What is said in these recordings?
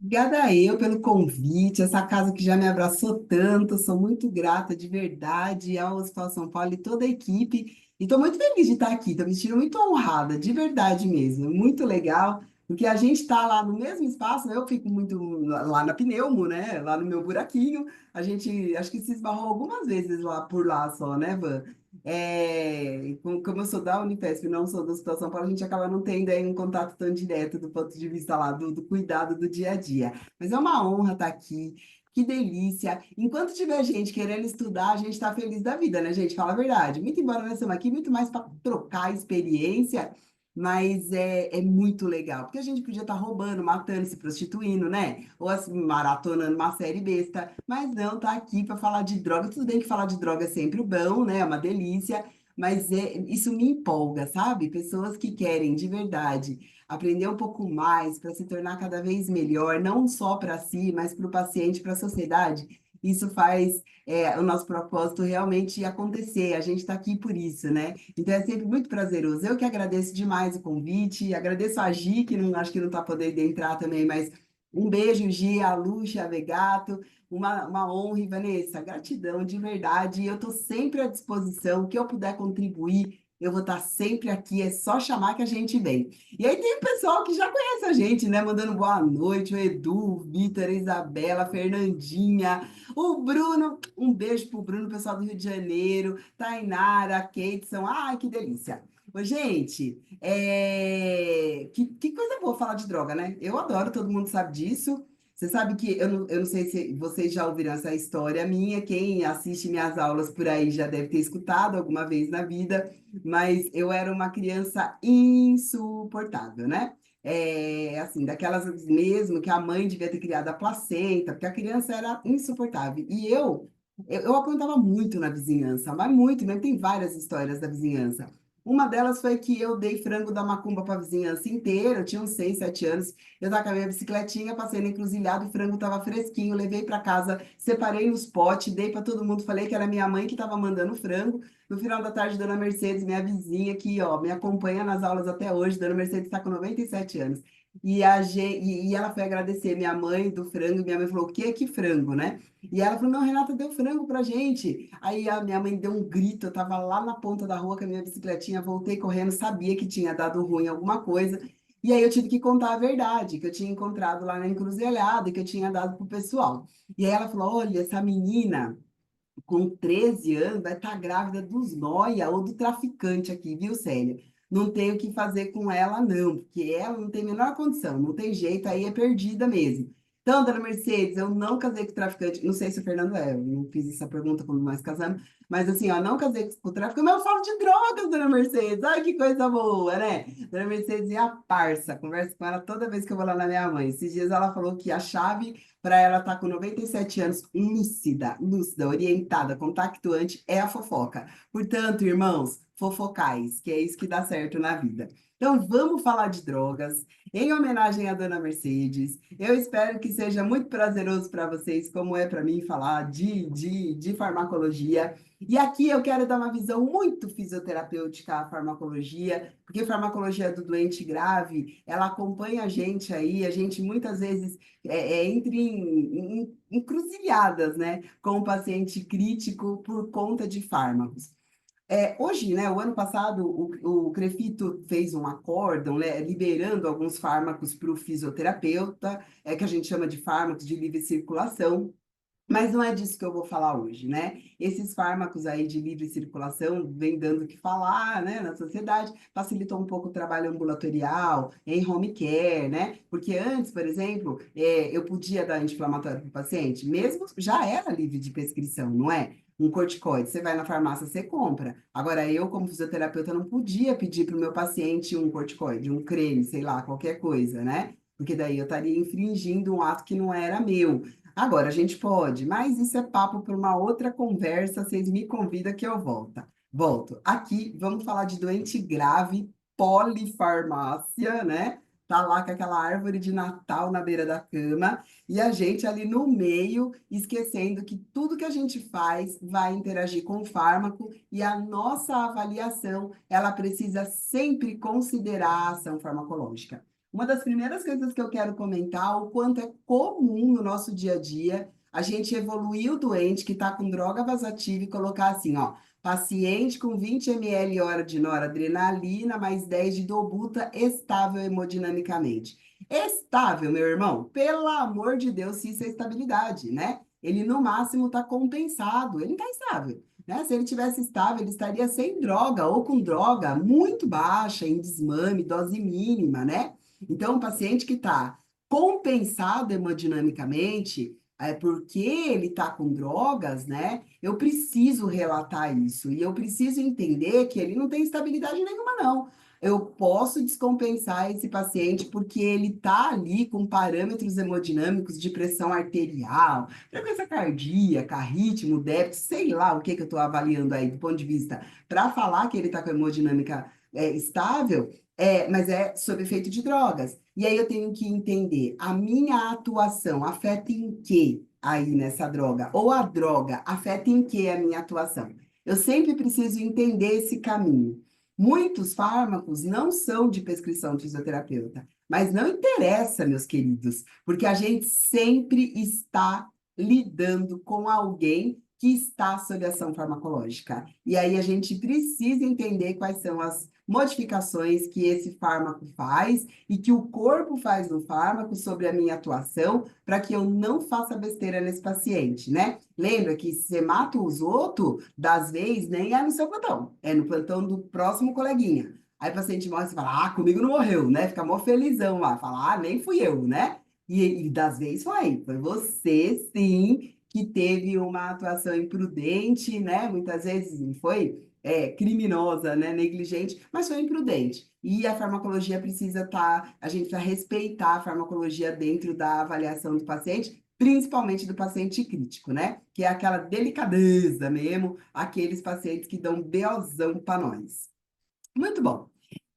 Obrigada eu pelo convite, essa casa que já me abraçou tanto, sou muito grata de verdade ao Hospital São Paulo e toda a equipe. E estou muito feliz de estar aqui, estou me sentindo muito honrada, de verdade mesmo, muito legal, porque a gente está lá no mesmo espaço, né? Eu fico muito lá na Pneumo, né? Lá no meu buraquinho, a gente acho que se esbarrou algumas vezes lá por lá só, né, Van? Como eu sou da Unifesp e não sou do Hospital São Paulo, a gente acaba não tendo aí um contato tão direto do ponto de vista lá do cuidado do dia a dia. Mas é uma honra estar aqui. Que delícia. Enquanto tiver gente querendo estudar, a gente está feliz da vida, né, gente? Fala a verdade. Muito embora nós estamos aqui, muito mais para trocar experiência, mas é muito legal. Porque a gente podia estar roubando, matando, se prostituindo, né? Ou assim, maratonando uma série besta. Mas não, tá aqui para falar de droga. Tudo bem que falar de droga é sempre bom, né? É uma delícia. Mas isso me empolga, sabe? Pessoas que querem de verdade aprender um pouco mais para se tornar cada vez melhor, não só para si, mas para o paciente, para a sociedade. Isso faz o nosso propósito realmente acontecer. A gente está aqui por isso, né? Então é sempre muito prazeroso. Eu que agradeço demais o convite, agradeço a Gi, que não, acho que não está podendo entrar também, mas um beijo, Gi, a Lúcia, a Vegato, uma honra, e Vanessa, gratidão de verdade. E eu estou sempre à disposição, o que eu puder contribuir. Eu vou estar sempre aqui, é só chamar que a gente vem. E aí tem o pessoal que já conhece a gente, né? Mandando boa noite, o Edu, o Vitor, a Isabela, a Fernandinha, o Bruno, um beijo pro Bruno, pessoal do Rio de Janeiro, Tainara, Keidson, ai, que delícia. Ô, gente, que coisa boa falar de droga, né? Eu adoro, todo mundo sabe disso. Você sabe que eu não sei se vocês já ouviram essa história minha, quem assiste minhas aulas por aí já deve ter escutado alguma vez na vida, mas eu era uma criança insuportável, né? Assim, daquelas mesmo que a mãe devia ter criado a placenta, porque a criança era insuportável. E eu apontava muito na vizinhança, mas muito, né? Tem várias histórias da vizinhança. Uma delas foi que eu dei frango da macumba para a vizinhança inteira, eu tinha uns 6, 7 anos, eu tava com a minha bicicletinha, passei na encruzilhada, o frango estava fresquinho, levei para casa, separei nos potes, dei para todo mundo, falei que era minha mãe que estava mandando o frango. No final da tarde, Dona Mercedes, minha vizinha, que ó, me acompanha nas aulas até hoje, Dona Mercedes está com 97 anos. E ela foi agradecer minha mãe do frango, minha mãe falou, o que é que frango, né? E ela falou, não, Renata deu frango pra gente. Aí a minha mãe deu um grito, eu tava lá na ponta da rua com a minha bicicletinha, voltei correndo, sabia que tinha dado ruim alguma coisa. E aí eu tive que contar a verdade, que eu tinha encontrado lá na encruzilhada, que eu tinha dado pro pessoal. E aí ela falou, olha, essa menina com 13 anos, vai estar grávida dos nóia ou do traficante aqui, viu, Célia? Não tem o que fazer com ela, não, porque ela não tem a menor condição, não tem jeito, aí é perdida mesmo. Então, dona Mercedes, eu não casei com traficante, não sei se o Fernando é, eu não fiz essa pergunta quando nós casamos, mas assim, ó, não casei com traficante, mas eu falo de drogas, dona Mercedes, ai que coisa boa, né? Dona Mercedes é a parça, converso com ela toda vez que eu vou lá na minha mãe. Esses dias ela falou que a chave para ela estar com 97 anos, lúcida, lúcida, orientada, compactuante, é a fofoca. Portanto, irmãos, fofocais, que é isso que dá certo na vida. Então, vamos falar de drogas, em homenagem à Dona Mercedes. Eu espero que seja muito prazeroso para vocês, como é para mim falar de farmacologia. E aqui eu quero dar uma visão muito fisioterapêutica à farmacologia, porque farmacologia do doente grave, ela acompanha a gente muitas vezes entre em encruzilhadas, né, com o paciente crítico por conta de fármacos. Hoje, né, o ano passado, o Crefito fez um acórdão, né, liberando alguns fármacos para o fisioterapeuta, que a gente chama de fármacos de livre circulação, mas não é disso que eu vou falar hoje, né? Esses fármacos aí de livre circulação vêm dando o que falar, né, na sociedade, facilitou um pouco o trabalho ambulatorial, em home care, né? Porque antes, por exemplo, eu podia dar anti-inflamatório para o paciente, mesmo já era livre de prescrição, não é? Um corticoide, você vai na farmácia, você compra. Agora, eu, como fisioterapeuta, não podia pedir para o meu paciente um corticoide, um creme, sei lá, qualquer coisa, né? Porque daí eu estaria infringindo um ato que não era meu. Agora, a gente pode, mas isso é papo para uma outra conversa. Vocês me convidam que eu volto. Volto. Aqui, vamos falar de doente grave, polifarmácia, né? Tá lá com aquela árvore de Natal na beira da cama e a gente ali no meio, esquecendo que tudo que a gente faz vai interagir com o fármaco e a nossa avaliação, ela precisa sempre considerar a ação farmacológica. uma das primeiras coisas que eu quero comentar, o quanto é comum no nosso dia a dia a gente evoluir o doente que está com droga vasoativa e colocar assim, ó, paciente com 20 ml hora de noradrenalina mais 10 de dobuta estável hemodinamicamente. Estável, meu irmão, pelo amor de Deus, se isso é estabilidade, né? Ele no máximo está compensado, ele não está estável. Né? Se ele tivesse estável, ele estaria sem droga ou com droga muito baixa, em desmame, dose mínima, né? Então, o paciente que está compensado hemodinamicamente, porque ele está com drogas, né? Eu preciso relatar isso e eu preciso entender que ele não tem estabilidade nenhuma, não. Eu posso descompensar esse paciente porque ele está ali com parâmetros hemodinâmicos de pressão arterial, frequência cardíaca, ritmo, débito, sei lá o que que eu estou avaliando aí do ponto de vista para falar que ele está com hemodinâmica estável, mas é sob efeito de drogas. E aí eu tenho que entender, a minha atuação afeta em quê aí nessa droga? Ou a droga afeta em quê a minha atuação? Eu sempre preciso entender esse caminho. Muitos fármacos não são de prescrição de fisioterapeuta, mas não interessa, meus queridos, porque a gente sempre está lidando com alguém que está sob ação farmacológica. E aí a gente precisa entender quais são as modificações que esse fármaco faz e que o corpo faz no fármaco sobre a minha atuação para que eu não faça besteira nesse paciente, né? Lembra que se você mata os outros, das vezes, nem é no seu plantão, é no plantão do próximo coleguinha. Aí o paciente morre e você fala, ah, comigo não morreu, né? Fica mó felizão lá, fala, ah, nem fui eu, né? E das vezes foi você sim que teve uma atuação imprudente, né? Muitas vezes não foi criminosa, né? Negligente, mas foi imprudente. E a farmacologia precisa estar, a gente precisa respeitar a farmacologia dentro da avaliação do paciente, principalmente do paciente crítico, né? Que é aquela delicadeza mesmo, aqueles pacientes que dão BOzão para nós. Muito bom.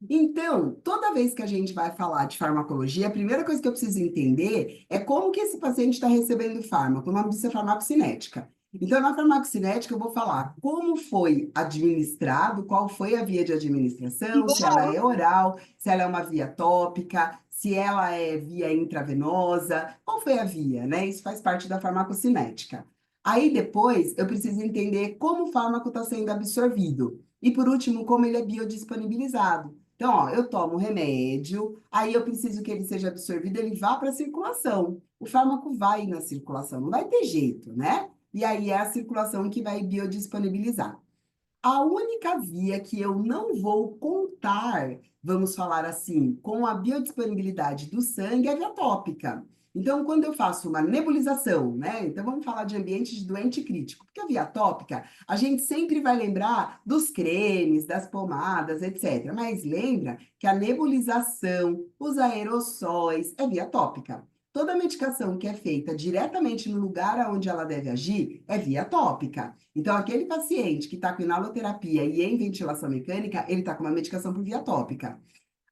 Então, toda vez que a gente vai falar de farmacologia, a primeira coisa que eu preciso entender é como que esse paciente está recebendo o fármaco. O nome disso é farmacocinética. Então, na farmacocinética, eu vou falar como foi administrado, qual foi a via de administração, se ela é oral, se ela é uma via tópica, se ela é via intravenosa, qual foi a via, né? Isso faz parte da farmacocinética. Aí, depois, eu preciso entender como o fármaco está sendo absorvido. E, por último, como ele é biodisponibilizado. Então, ó, eu tomo remédio, aí eu preciso que ele seja absorvido, ele vá para a circulação. O fármaco vai na circulação, não vai ter jeito, né? E aí é a circulação que vai biodisponibilizar. A única via que eu não vou contar, vamos falar assim, com a biodisponibilidade do sangue é a via tópica. Então, quando eu faço uma nebulização, né? Então, vamos falar de ambiente de doente crítico, porque a via tópica, a gente sempre vai lembrar dos cremes, das pomadas, etc. Mas lembra que a nebulização, os aerossóis, é via tópica. Toda medicação que é feita diretamente no lugar onde ela deve agir é via tópica. Então, aquele paciente que está com inaloterapia e em ventilação mecânica, ele está com uma medicação por via tópica.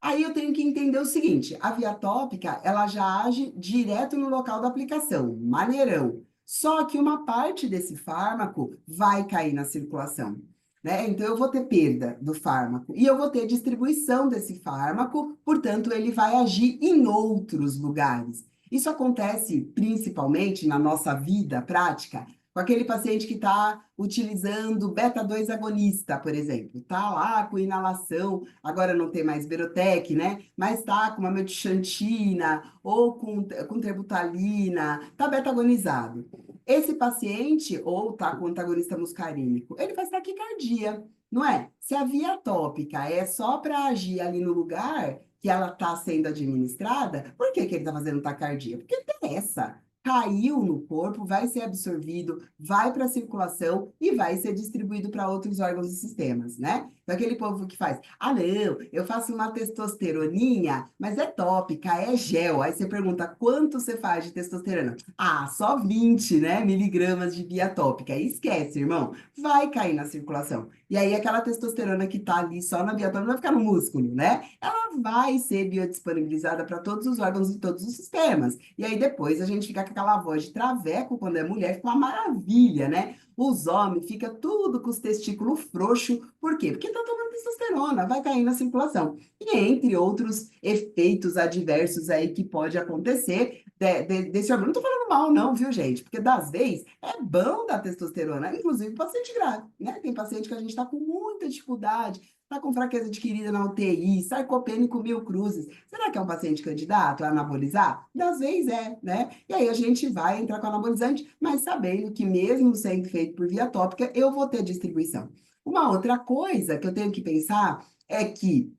Aí eu tenho que entender o seguinte: a via tópica, ela já age direto no local da aplicação, maneirão. Só que uma parte desse fármaco vai cair na circulação, né? Então eu vou ter perda do fármaco e eu vou ter distribuição desse fármaco, portanto, ele vai agir em outros lugares. Isso acontece principalmente na nossa vida prática com aquele paciente que está utilizando beta-2 agonista, por exemplo. Está lá com inalação, agora não tem mais Berotec, né? Mas está com uma metixantina ou com terbutaline, está beta-agonizado. Esse paciente, ou está com antagonista muscarínico, ele faz taquicardia, não é? Se a via tópica é só para agir ali no lugar que ela está sendo administrada, por que que ele está fazendo taquicardia? Porque interessa. Caiu no corpo, vai ser absorvido, vai para a circulação e vai ser distribuído para outros órgãos e sistemas, né? Então, aquele povo que faz, ah, não, eu faço uma testosteroninha, mas é tópica, é gel. Aí você pergunta, quanto você faz de testosterona? Ah, só 20, né, miligramas de via tópica. Aí esquece, irmão, vai cair na circulação. E aí aquela testosterona que tá ali só na via tópica vai ficar no músculo, né? Ela vai ser biodisponibilizada para todos os órgãos e todos os sistemas. E aí depois a gente fica com aquela voz de traveco quando é mulher, fica uma maravilha, né? Os homens fica tudo com os testículos frouxos. Por quê? Porque está tomando testosterona, vai cair na circulação. E entre outros efeitos adversos aí que pode acontecer desse hormônio. Não estou falando mal, não, viu, gente? Porque das vezes é bom dar testosterona, inclusive paciente grave, né? Tem paciente que a gente está com muita dificuldade, está com fraqueza adquirida na UTI, sarcopênico 1000 cruzes. Será que é um paciente candidato a anabolizar? Das vezes é, né? E aí a gente vai entrar com anabolizante, mas sabendo que mesmo sendo feito por via tópica, eu vou ter distribuição. Uma outra coisa que eu tenho que pensar é que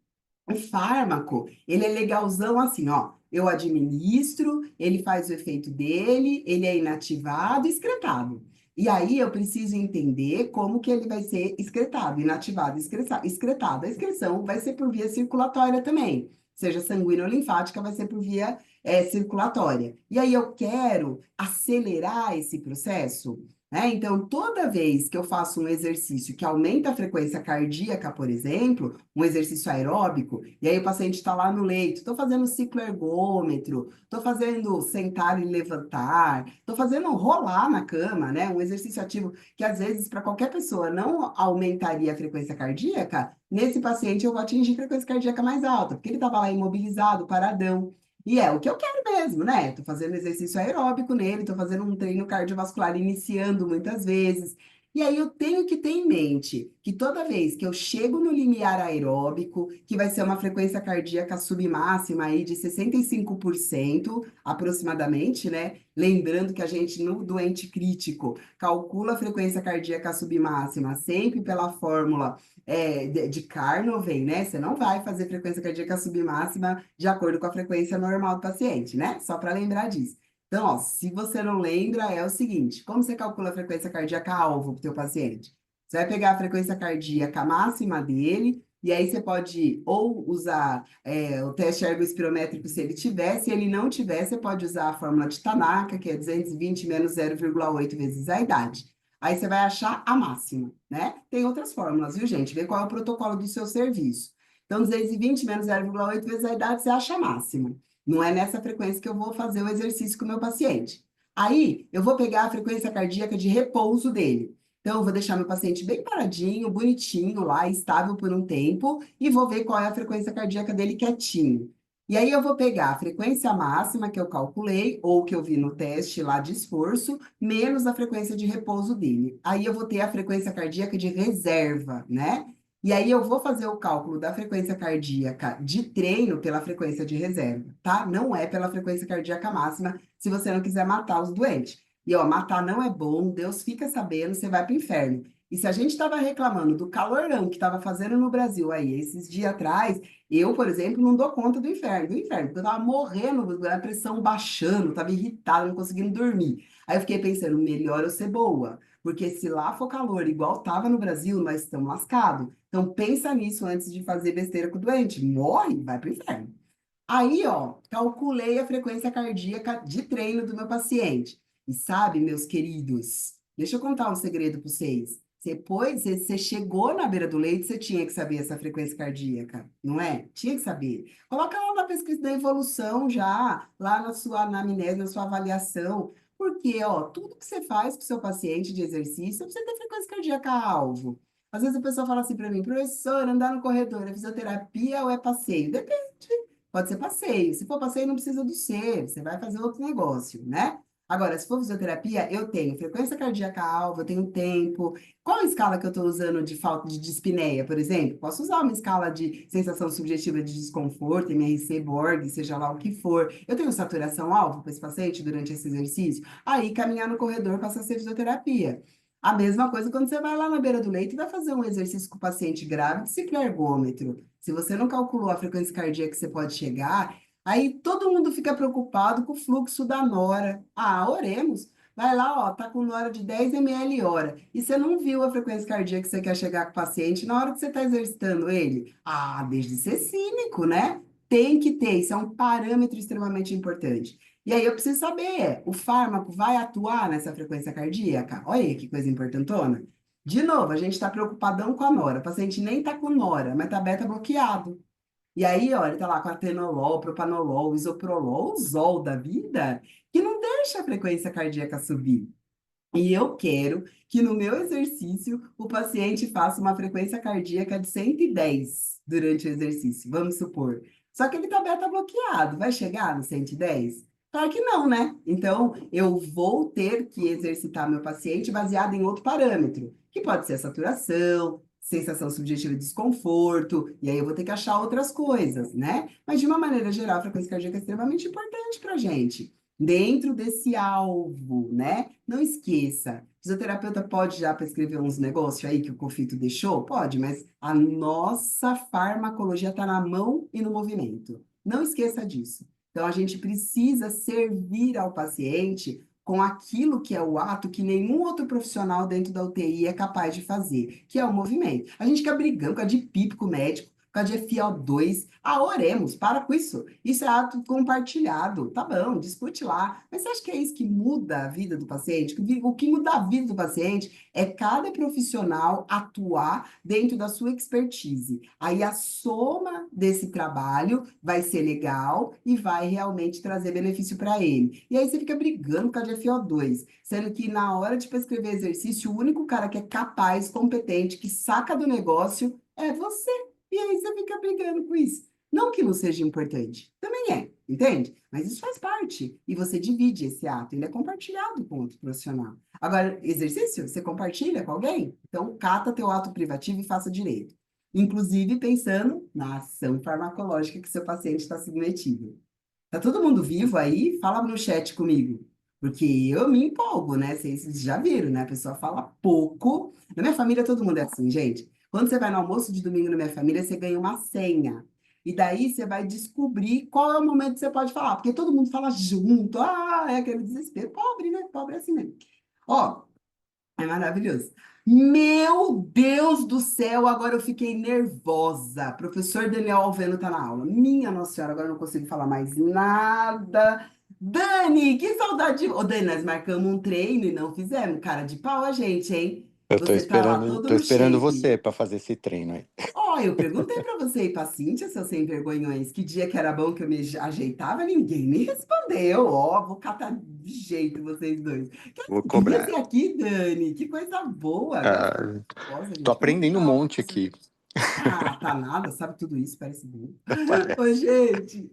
o fármaco, ele é legalzão assim, ó. Eu administro, ele faz o efeito dele, ele é inativado e excretado. E aí eu preciso entender como que ele vai ser excretado, inativado, excretado. A excreção vai ser por via circulatória também, seja sanguínea ou linfática, vai ser por via circulatória. E aí eu quero acelerar esse processo, né? Então, toda vez que eu faço um exercício que aumenta a frequência cardíaca, por exemplo, um exercício aeróbico, e aí o paciente está lá no leito, estou fazendo ciclo ergômetro, estou fazendo sentar e levantar, estou fazendo rolar na cama, né? Um exercício ativo que às vezes para qualquer pessoa não aumentaria a frequência cardíaca, nesse paciente eu vou atingir frequência cardíaca mais alta, porque ele estava lá imobilizado, paradão. E é o que eu quero mesmo, né? Tô fazendo exercício aeróbico nele, tô fazendo um treino cardiovascular iniciando muitas vezes. E aí eu tenho que ter em mente que toda vez que eu chego no limiar aeróbico, que vai ser uma frequência cardíaca submáxima aí de 65% aproximadamente, né? Lembrando que a gente, no doente crítico, calcula a frequência cardíaca submáxima sempre pela fórmula de Carnot, né? Você não vai fazer frequência cardíaca submáxima de acordo com a frequência normal do paciente, né? Só para lembrar disso. Então, ó, se você não lembra, é o seguinte: como você calcula a frequência cardíaca alvo para o teu paciente? Você vai pegar a frequência cardíaca máxima dele, e aí você pode ou usar o teste ergospirométrico se ele tiver, se ele não tiver, você pode usar a fórmula de Tanaka, que é 220 menos 0,8 vezes a idade. Aí você vai achar a máxima, né? Tem outras fórmulas, viu, gente? Vê qual é o protocolo do seu serviço. Então, 220 menos 0,8 vezes a idade, você acha a máxima. Não é nessa frequência que eu vou fazer o exercício com o meu paciente. Aí, eu vou pegar a frequência cardíaca de repouso dele. Então, eu vou deixar meu paciente bem paradinho, bonitinho lá, estável por um tempo, e vou ver qual é a frequência cardíaca dele quietinho. E aí, eu vou pegar a frequência máxima que eu calculei, ou que eu vi no teste lá de esforço, menos a frequência de repouso dele. Aí, eu vou ter a frequência cardíaca de reserva, né? E aí eu vou fazer o cálculo da frequência cardíaca de treino pela frequência de reserva, tá? Não é pela frequência cardíaca máxima, se você não quiser matar os doentes. E ó, matar não é bom, Deus fica sabendo, você vai para o inferno. E se a gente estava reclamando do calorão que estava fazendo no Brasil aí esses dias atrás, eu, por exemplo, não dou conta do inferno, porque eu estava morrendo, a pressão baixando, estava irritada, não conseguindo dormir. Aí eu fiquei pensando, melhor eu ser boa. Porque se lá for calor igual estava no Brasil, nós estamos lascados. Então pensa nisso antes de fazer besteira com o doente. Morre, vai pro inferno. Aí, ó, calculei a frequência cardíaca de treino do meu paciente. E sabe, meus queridos, deixa eu contar um segredo para vocês. Depois, você chegou na beira do leito, você tinha que saber essa frequência cardíaca, não é? Tinha que saber. Coloca lá na pesquisa da evolução já, lá na sua anamnese, na sua avaliação. Porque, ó, tudo que você faz com o seu paciente de exercício, você precisa ter frequência cardíaca alvo. Às vezes a pessoa fala assim para mim, professor, andar no corredor é fisioterapia ou é passeio? Depende. Pode ser passeio. Se for passeio, não precisa do ser, você vai fazer outro negócio, né? Agora, se for fisioterapia, eu tenho frequência cardíaca alva, eu tenho tempo. Qual a escala que eu estou usando de falta de dispneia, por exemplo? Posso usar uma escala de sensação subjetiva de desconforto, MRC, Borg, seja lá o que for. Eu tenho saturação alva para esse paciente durante esse exercício? Aí, caminhar no corredor passa a ser fisioterapia. A mesma coisa quando você vai lá na beira do leito e vai fazer um exercício com o paciente grave de ciclo ergômetro. Se você não calculou a frequência cardíaca que você pode chegar, aí todo mundo fica preocupado com o fluxo da nora. Ah, oremos. Vai lá, ó, tá com nora de 10 ml hora. E você não viu a frequência cardíaca que você quer chegar com o paciente na hora que você está exercitando ele? Ah, desde ser cínico, né? Tem que ter, isso é um parâmetro extremamente importante. E aí eu preciso saber, o fármaco vai atuar nessa frequência cardíaca? Olha aí que coisa importantona. De novo, a gente está preocupadão com a nora. O paciente nem está com nora, mas está beta bloqueado. E aí, olha, ele tá lá com atenolol, propanolol, isoprolol, o Zol da vida, que não deixa a frequência cardíaca subir. E eu quero que no meu exercício o paciente faça uma frequência cardíaca de 110 durante o exercício, vamos supor. Só que ele está beta bloqueado, vai chegar no 110? Claro que não, né? Então, eu vou ter que exercitar meu paciente baseado em outro parâmetro, que pode ser a saturação, sensação subjetiva de desconforto, e aí eu vou ter que achar outras coisas, né? Mas, de uma maneira geral, a frequência cardíaca é extremamente importante para a gente dentro desse alvo, né? Não esqueça, o fisioterapeuta pode já prescrever uns negócios aí que o Confito deixou? Pode, mas a nossa farmacologia está na mão e no movimento. Não esqueça disso. Então, a gente precisa servir ao paciente com aquilo que é o ato que nenhum outro profissional dentro da UTI é capaz de fazer, que é o movimento. A gente fica brigando com a de PIP com o médico, por causa de FiO2. Ah, oremos, para com isso. Isso é ato compartilhado. Tá bom, discute lá. Mas você acha que é isso que muda a vida do paciente? O que muda a vida do paciente é cada profissional atuar dentro da sua expertise. Aí a soma desse trabalho vai ser legal e vai realmente trazer benefício para ele. E aí você fica brigando com a de FiO2, sendo que na hora de prescrever exercício, o único cara que é capaz, competente, que saca do negócio é você. E aí você fica brigando com isso. Não que não seja importante, também é, entende? Mas isso faz parte. E você divide esse ato, ele é compartilhado com outro profissional. Agora, exercício, você compartilha com alguém? Então, cata teu ato privativo e faça direito. Inclusive pensando na ação farmacológica que seu paciente está submetido. Tá todo mundo vivo aí? Fala no chat comigo. Porque eu me empolgo, né? Vocês já viram, né? A pessoa fala pouco. Na minha família, todo mundo é assim, gente. Quando você vai no almoço de domingo na minha família, você ganha uma senha. E daí você vai descobrir qual é o momento que você pode falar. Porque todo mundo fala junto. Ah, é aquele desespero. Pobre, né? Pobre é assim mesmo. Ó, é maravilhoso. Meu Deus do céu, agora eu fiquei nervosa. Professor Daniel Alveno tá na aula. Minha Nossa Senhora, agora eu não consigo falar mais nada. Dani, que saudade. Ô, Dani, nós marcamos um treino e não fizemos. Cara de pau a gente, hein? Eu Você tá lá todo tô no esperando shape. você para fazer esse treino aí. Ó, eu perguntei pra você e pra Cíntia, seus sem vergonhões, que dia que era bom que eu me ajeitava, ninguém me respondeu. Ó, vou catar de jeito vocês dois. Que Vou alegria ser cobrar. aqui, Dani. Que coisa boa. Agora eu fiquei Ah, nervosa, tô gente. Como que aprendendo um tá o monte professor? aqui. Ah, tá nada, sabe tudo isso, parece bom. Ô, Parece. gente.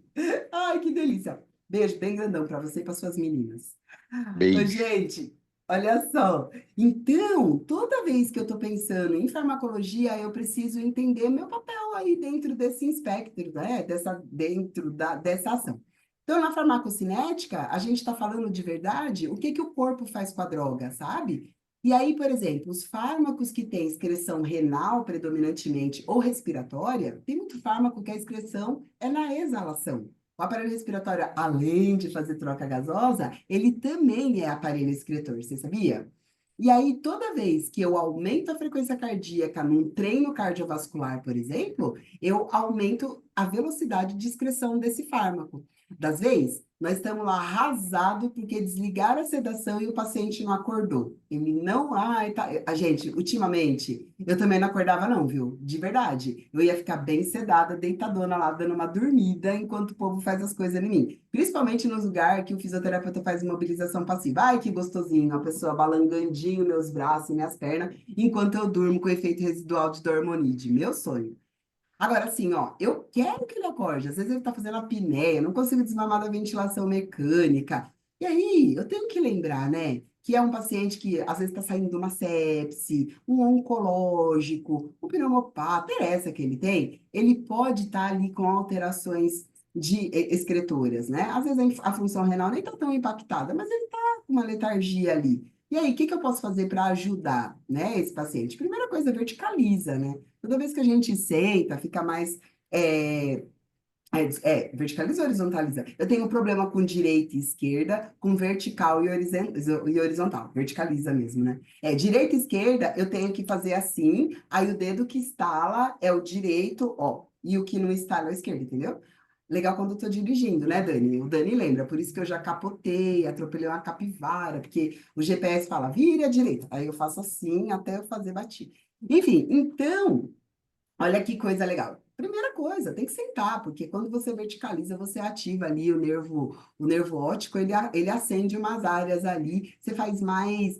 Ai, que delícia. Beijo bem grandão pra você e para suas meninas. Ô, Beijo. gente, olha só. Então, toda vez que eu estou pensando em farmacologia, eu preciso entender meu papel aí dentro desse espectro, né? Dessa ação. Então, na farmacocinética, a gente está falando de verdade o que que o corpo faz com a droga, sabe? E aí, por exemplo, os fármacos que têm excreção renal predominantemente ou respiratória, tem muito fármaco que a excreção é na exalação. O aparelho respiratório, além de fazer troca gasosa, ele também é aparelho excretor, você sabia? E aí, toda vez que eu aumento a frequência cardíaca num treino cardiovascular, por exemplo, eu aumento a velocidade de excreção desse fármaco. Das vezes, nós estamos lá arrasado porque desligaram a sedação e o paciente não acordou. Ele não, ai, tá. A gente, ultimamente, eu também não acordava não, viu? De verdade. Eu ia ficar bem sedada, deitadona lá, dando uma dormida enquanto o povo faz as coisas em mim. Principalmente nos lugares que o fisioterapeuta faz imobilização passiva. Ai, que gostosinho, a pessoa balangandinho meus braços e minhas pernas, enquanto eu durmo com efeito residual de dormonide. Meu sonho. Agora, assim, ó, eu quero que ele acorde. Às vezes ele tá fazendo apneia, não consigo desmamar da ventilação mecânica. E aí, eu tenho que lembrar, né, que é um paciente que às vezes está saindo de uma sepse, um oncológico, um pneumopata, interessa que ele tem, ele pode estar ali com alterações de excretoras, né? Às vezes a função renal nem está tão impactada, mas ele está com uma letargia ali. E aí, o que que eu posso fazer para ajudar, né, esse paciente? Primeira coisa, verticaliza, né? Toda vez que a gente senta, fica mais. Verticaliza ou horizontaliza? Eu tenho um problema com direita e esquerda, com vertical e horizontal. Verticaliza mesmo, né? Direita e esquerda, eu tenho que fazer assim, aí o dedo que estala é o direito, ó, e o que não estala é o esquerdo, entendeu? Legal quando eu tô dirigindo, né, Dani? O Dani lembra, por isso que eu já capotei, atropelei uma capivara, porque o GPS fala, vire à direita. Aí eu faço assim até eu fazer bater. Enfim, então. Olha que coisa legal. Primeira coisa, tem que sentar, porque quando você verticaliza, você ativa ali o nervo óptico, ele acende umas áreas ali, você faz mais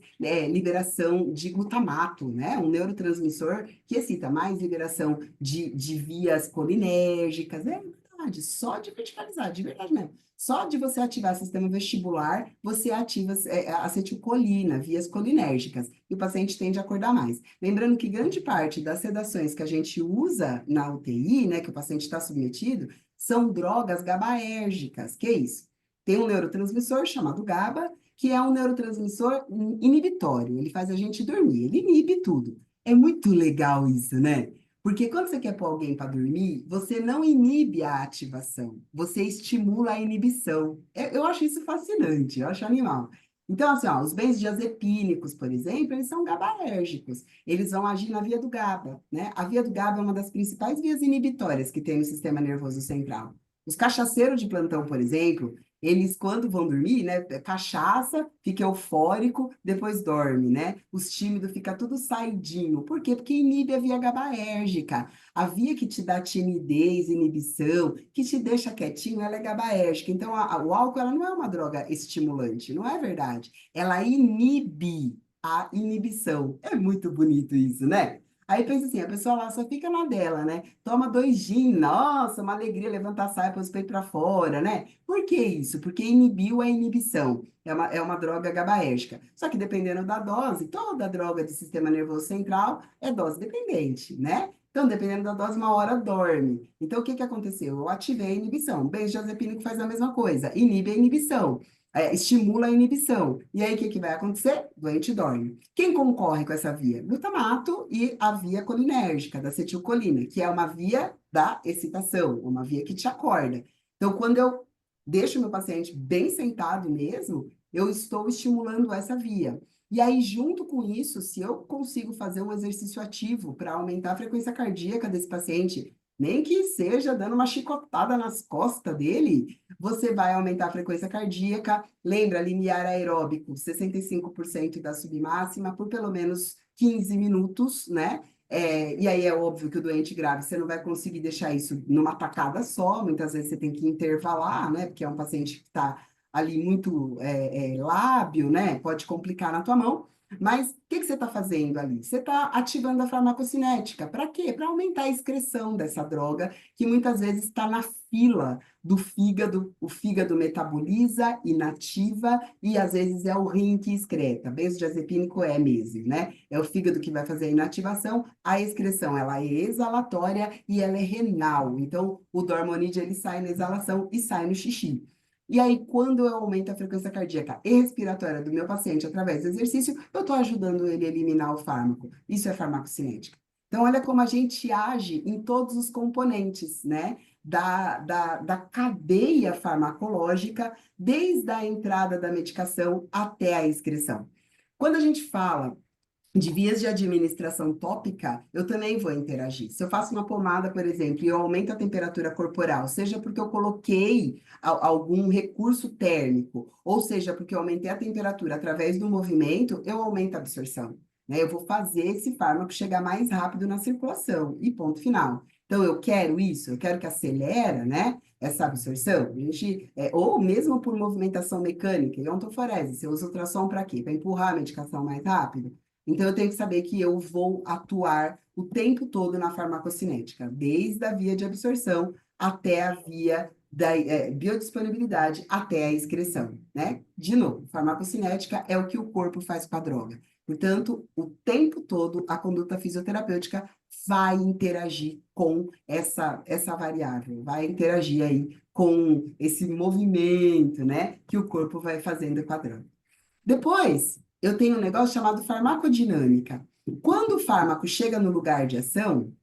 liberação de glutamato, né? Um neurotransmissor que excita mais liberação de vias colinérgicas, é verdade, só de verticalizar, de verdade mesmo. Só de você ativar o sistema vestibular, você ativa acetilcolina, vias colinérgicas, e o paciente tende a acordar mais. Lembrando que grande parte das sedações que a gente usa na UTI, né, que o paciente está submetido, são drogas GABAérgicas. Que é isso? Tem um neurotransmissor chamado GABA, que é um neurotransmissor inibitório. Ele faz a gente dormir, ele inibe tudo. É muito legal isso, né? Porque quando você quer pôr alguém para dormir, você não inibe a ativação, você estimula a inibição. Eu acho isso fascinante, eu acho animal. Então, assim, ó, os benzodiazepínicos, por exemplo, eles são GABAérgicos. Eles vão agir na via do GABA, né? A via do GABA é uma das principais vias inibitórias que tem no sistema nervoso central. Os cachaceiros de plantão, por exemplo, eles, quando vão dormir, né? Cachaça, fica eufórico, depois dorme, né? Os tímidos fica tudo saidinho. Por quê? Porque inibe a via GABAérgica. A via que te dá timidez, inibição, que te deixa quietinho, ela é GABAérgica. Então, o álcool, ela não é uma droga estimulante, não é verdade. Ela inibe a inibição. É muito bonito isso, né? Aí pensa assim, a pessoa lá só fica na dela, né? Toma 2 gin, nossa, uma alegria levantar a saia, pôr os peitos para fora, né? Por que isso? Porque inibiu a inibição. É uma droga GABAérgica. Só que dependendo da dose, toda droga do sistema nervoso central é dose dependente, né? Então, dependendo da dose, uma hora dorme. Então, o que que aconteceu? Eu ativei a inibição. Benzodiazepínico faz a mesma coisa, inibe a inibição, estimula a inibição. E aí, o que que vai acontecer? O doente dorme. Quem concorre com essa via? Glutamato e a via colinérgica, da acetilcolina, que é uma via da excitação, uma via que te acorda. Então, quando eu deixo meu paciente bem sentado mesmo, eu estou estimulando essa via. E aí, junto com isso, se eu consigo fazer um exercício ativo para aumentar a frequência cardíaca desse paciente, nem que seja dando uma chicotada nas costas dele, você vai aumentar a frequência cardíaca. Lembra, limiar aeróbico, 65% da submáxima por pelo menos 15 minutos, né? E aí é óbvio que o doente grave, você não vai conseguir deixar isso numa tacada só, muitas vezes você tem que intervalar, né? Porque é um paciente que está ali muito lábil, né? Pode complicar na tua mão. Mas o que que você está fazendo ali? Você está ativando a farmacocinética. Para quê? Para aumentar a excreção dessa droga, que muitas vezes está na fila do fígado. O fígado metaboliza, inativa, e às vezes é o rim que excreta. Benzodiazepínico é mesmo, né? É o fígado que vai fazer a inativação. A excreção, ela é exalatória e ela é renal. Então, o dormonide, ele sai na exalação e sai no xixi. E aí, quando eu aumento a frequência cardíaca e respiratória do meu paciente através do exercício, eu estou ajudando ele a eliminar o fármaco. Isso é farmacocinética. Então, olha como a gente age em todos os componentes, né? Da cadeia farmacológica, desde a entrada da medicação até a excreção. Quando a gente fala de vias de administração tópica, eu também vou interagir. Se eu faço uma pomada, por exemplo, e eu aumento a temperatura corporal, seja porque eu coloquei algum recurso térmico, ou seja porque eu aumentei a temperatura através do movimento, eu aumento a absorção, né? Eu vou fazer esse fármaco chegar mais rápido na circulação, e ponto final. Então, eu quero isso, eu quero que acelera, né, essa absorção. A gente, ou mesmo por movimentação mecânica, e ontoforese, você usa ultrassom para quê? Para empurrar a medicação mais rápido? Então, eu tenho que saber que eu vou atuar o tempo todo na farmacocinética, desde a via de absorção até a via da biodisponibilidade, até a excreção, né? De novo, farmacocinética é o que o corpo faz com a droga. Portanto, o tempo todo, a conduta fisioterapêutica vai interagir com essa variável, vai interagir aí com esse movimento, né, que o corpo vai fazendo com a droga. Depois, eu tenho um negócio chamado farmacodinâmica. Quando o fármaco chega no lugar de ação,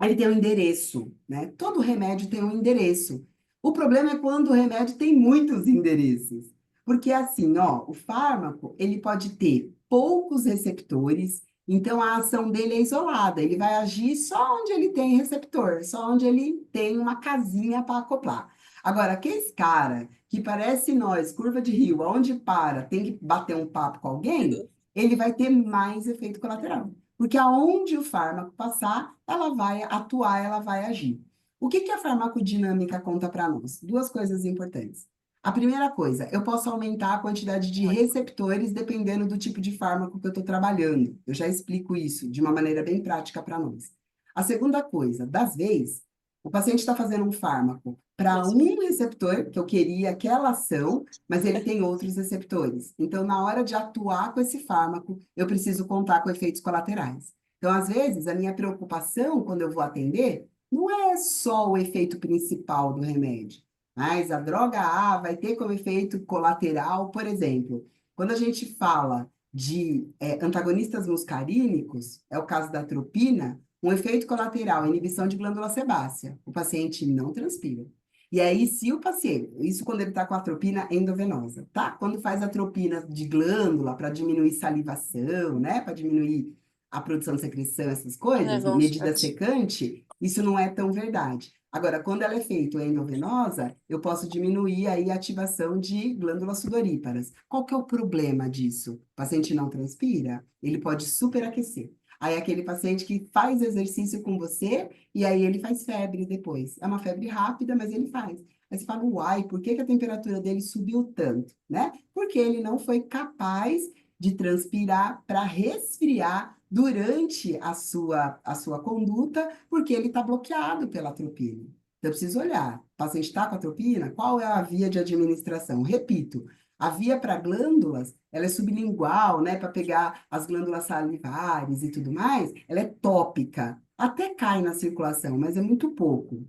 ele tem um endereço, né? Todo remédio tem um endereço. O problema é quando o remédio tem muitos endereços. Porque assim, ó, o fármaco, ele pode ter poucos receptores, então a ação dele é isolada, ele vai agir só onde ele tem receptor, só onde ele tem uma casinha para acoplar. Agora, aquele cara que parece nós, curva de rio, onde para, tem que bater um papo com alguém, ele vai ter mais efeito colateral. Porque aonde o fármaco passar, ela vai atuar, ela vai agir. O que que a farmacodinâmica conta para nós? Duas coisas importantes. A primeira coisa, eu posso aumentar a quantidade de receptores dependendo do tipo de fármaco que eu estou trabalhando. Eu já explico isso de uma maneira bem prática para nós. A segunda coisa, das vezes, o paciente está fazendo um fármaco para um receptor, que eu queria aquela ação, mas ele tem outros receptores. Então, na hora de atuar com esse fármaco, eu preciso contar com efeitos colaterais. Então, às vezes, a minha preocupação quando eu vou atender não é só o efeito principal do remédio, mas a droga A vai ter como efeito colateral, por exemplo, quando a gente fala de antagonistas muscarínicos, é o caso da atropina, um efeito colateral, inibição de glândula sebácea. O paciente não transpira. E aí, se o paciente, isso quando ele está com atropina endovenosa, tá? Quando faz atropina de glândula para diminuir salivação, né? Para diminuir a produção de secreção, essas coisas, medida secante, isso não é tão verdade. Agora, quando ela é feita endovenosa, eu posso diminuir aí a ativação de glândulas sudoríparas. Qual que é o problema disso? O paciente não transpira, ele pode superaquecer. Aí é aquele paciente que faz exercício com você e aí ele faz febre depois. É uma febre rápida, mas ele faz. Aí você fala, uai, por que que a temperatura dele subiu tanto, né? Porque ele não foi capaz de transpirar para resfriar durante a sua conduta, porque ele está bloqueado pela atropina. Então, eu preciso olhar. O paciente está com atropina? Qual é a via de administração? Repito, a via para glândulas, ela é sublingual, né, para pegar as glândulas salivares e tudo mais, ela é tópica. Até cai na circulação, mas é muito pouco.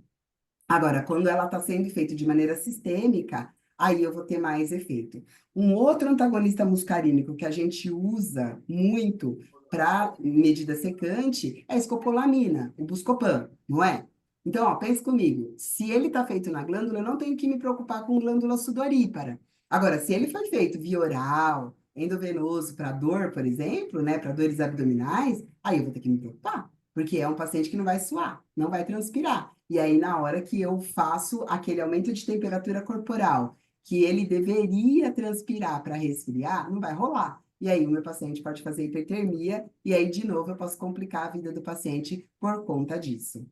Agora, quando ela está sendo feita de maneira sistêmica, aí eu vou ter mais efeito. Um outro antagonista muscarínico que a gente usa muito para medida secante é a escopolamina, o Buscopan, não é? Então, ó, pense comigo, se ele está feito na glândula, eu não tenho que me preocupar com glândula sudorípara. Agora, se ele foi feito via oral, endovenoso para dor, por exemplo, né, para dores abdominais, aí eu vou ter que me preocupar, porque é um paciente que não vai suar, não vai transpirar. E aí, na hora que eu faço aquele aumento de temperatura corporal, que ele deveria transpirar para resfriar, não vai rolar. E aí, o meu paciente pode fazer hipertermia, e aí, de novo, eu posso complicar a vida do paciente por conta disso.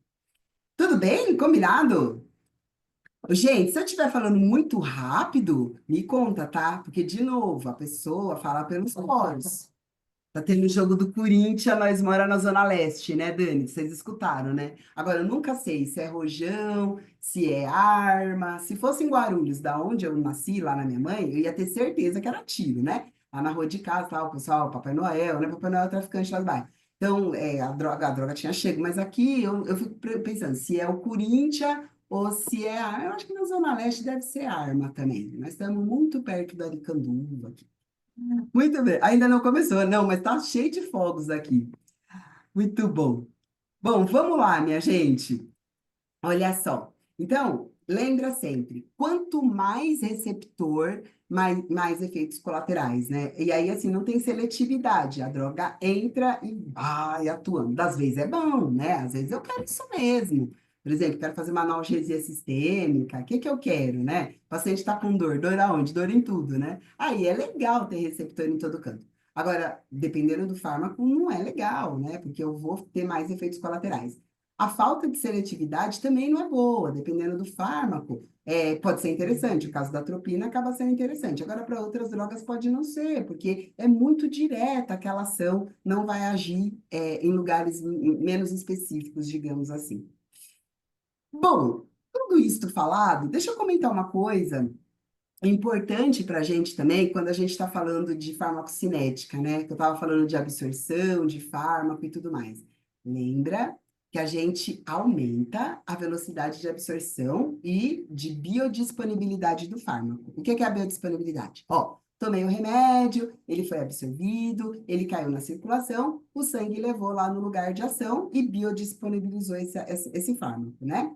Tudo bem? Combinado? Gente, se eu estiver falando muito rápido, me conta, tá? Porque, de novo, a pessoa fala pelos poros. Tá tendo o jogo do Corinthians, nós mora na Zona Leste, né, Dani? Vocês escutaram, né? Agora, eu nunca sei se é Rojão, se é arma. Se fosse em Guarulhos, da onde eu nasci, lá na minha mãe, eu ia ter certeza que era tiro, né? Lá na rua de casa, tal, o pessoal, Papai Noel, né? Papai Noel é traficante lá do bairro. Então, a droga tinha chego. Mas aqui eu fico pensando se é o Corinthians ou se é arma. Eu acho que na Zona Leste deve ser arma também. Nós estamos muito perto da Aricanduva aqui. Muito bem, ainda não começou, não, mas tá cheio de fogos aqui. Muito bom. Bom, vamos lá, minha gente. Olha só. Então, lembra sempre, quanto mais receptor, mais efeitos colaterais, né? E aí, assim, não tem seletividade. A droga entra e vai atuando. Das vezes é bom, né? Às vezes eu quero isso mesmo. Por exemplo, quero fazer uma analgesia sistêmica. O que que eu quero, né? O paciente está com dor. Dor aonde? Dor em tudo, né? Aí é legal ter receptor em todo canto. Agora, dependendo do fármaco, não é legal, né? Porque eu vou ter mais efeitos colaterais. A falta de seletividade também não é boa, dependendo do fármaco. Pode ser interessante, o caso da atropina acaba sendo interessante. Agora, para outras drogas pode não ser, porque é muito direta aquela ação, não vai agir, em lugares menos específicos, digamos assim. Bom, tudo isso falado, deixa eu comentar uma coisa importante para a gente também, quando a gente está falando de farmacocinética, né? Que eu estava falando de absorção, de fármaco e tudo mais. Lembra que a gente aumenta a velocidade de absorção e de biodisponibilidade do fármaco. O que que é a biodisponibilidade? Ó, tomei o remédio, ele foi absorvido, ele caiu na circulação, o sangue levou lá no lugar de ação e biodisponibilizou esse fármaco, né?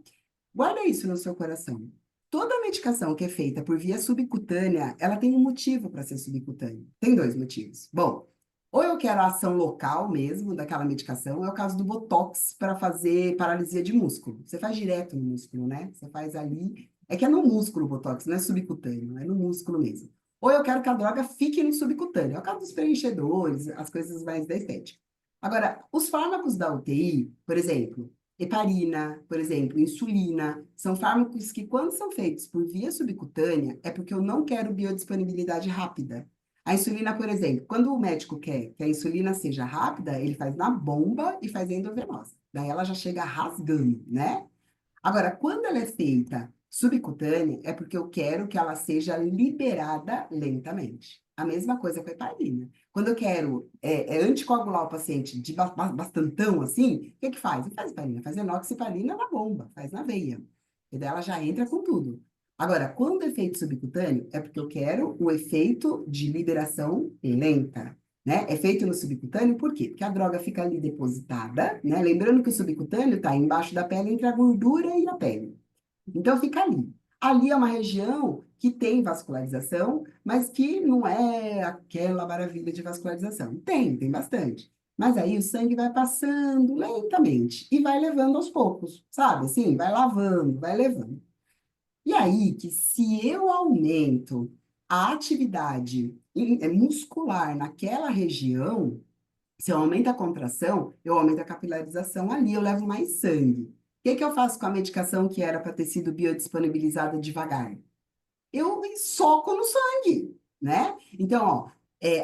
Guarda isso no seu coração. Toda medicação que é feita por via subcutânea, ela tem um motivo para ser subcutânea. Tem dois motivos. Bom, ou eu quero a ação local mesmo daquela medicação, é o caso do Botox para fazer paralisia de músculo. Você faz direto no músculo, né? Você faz ali. É que é no músculo o Botox, não é subcutâneo, é no músculo mesmo. Ou eu quero que a droga fique no subcutâneo. É o caso dos preenchedores, as coisas mais da estética. Agora, os fármacos da UTI, por exemplo, Heparina, por exemplo, insulina, são fármacos que, quando são feitos por via subcutânea, é porque eu não quero biodisponibilidade rápida. A insulina, por exemplo, quando o médico quer que a insulina seja rápida, ele faz na bomba e faz endovenosa. Daí ela já chega rasgando, né? Agora, quando ela é feita subcutânea, é porque eu quero que ela seja liberada lentamente. A mesma coisa com a heparina. Quando eu quero anticoagular o paciente de bastantão assim, o que que faz? Não faz heparina, faz enoxaparina na bomba, faz na veia. E daí ela já entra com tudo. Agora, quando é feito subcutâneo, é porque eu quero o efeito de liberação lenta, né? É feito no subcutâneo por quê? Porque a droga fica ali depositada, né? Lembrando que o subcutâneo está embaixo da pele, entre a gordura e a pele. Então fica ali. Ali é uma região que tem vascularização, mas que não é aquela maravilha de vascularização. Tem bastante. Mas aí o sangue vai passando lentamente e vai levando aos poucos, sabe? Assim, vai lavando, vai levando. E aí que se eu aumento a atividade muscular naquela região, se eu aumento a contração, eu aumento a capilarização ali, eu levo mais sangue. O que que eu faço com a medicação que era para ter sido biodisponibilizada devagar? Eu soco no sangue, né? Então, ó,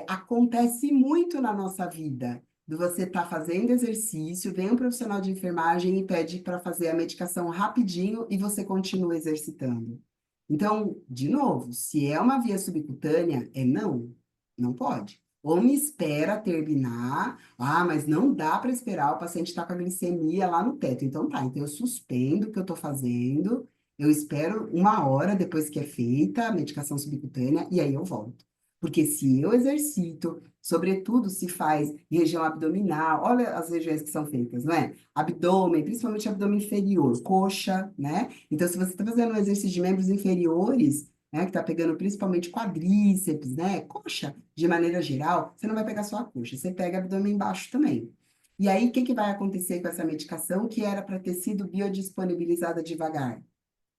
acontece muito na nossa vida. De você estar fazendo exercício, vem um profissional de enfermagem e pede para fazer a medicação rapidinho e você continua exercitando. Então, de novo, se é uma via subcutânea, não, não pode. Ou me espera terminar, mas não dá para esperar, o paciente está com a glicemia lá no teto. Então tá, então eu suspendo o que eu estou fazendo, eu espero uma hora depois que é feita a medicação subcutânea e aí eu volto. Porque se eu exercito, sobretudo se faz em região abdominal, olha as regiões que são feitas, não é? Abdômen, principalmente abdômen inferior, coxa, né? Então, se você está fazendo um exercício de membros inferiores, né, que está pegando principalmente quadríceps, né, coxa, de maneira geral, você não vai pegar só a coxa, você pega abdômen embaixo também. E aí, o que que vai acontecer com essa medicação que era para ter sido biodisponibilizada devagar?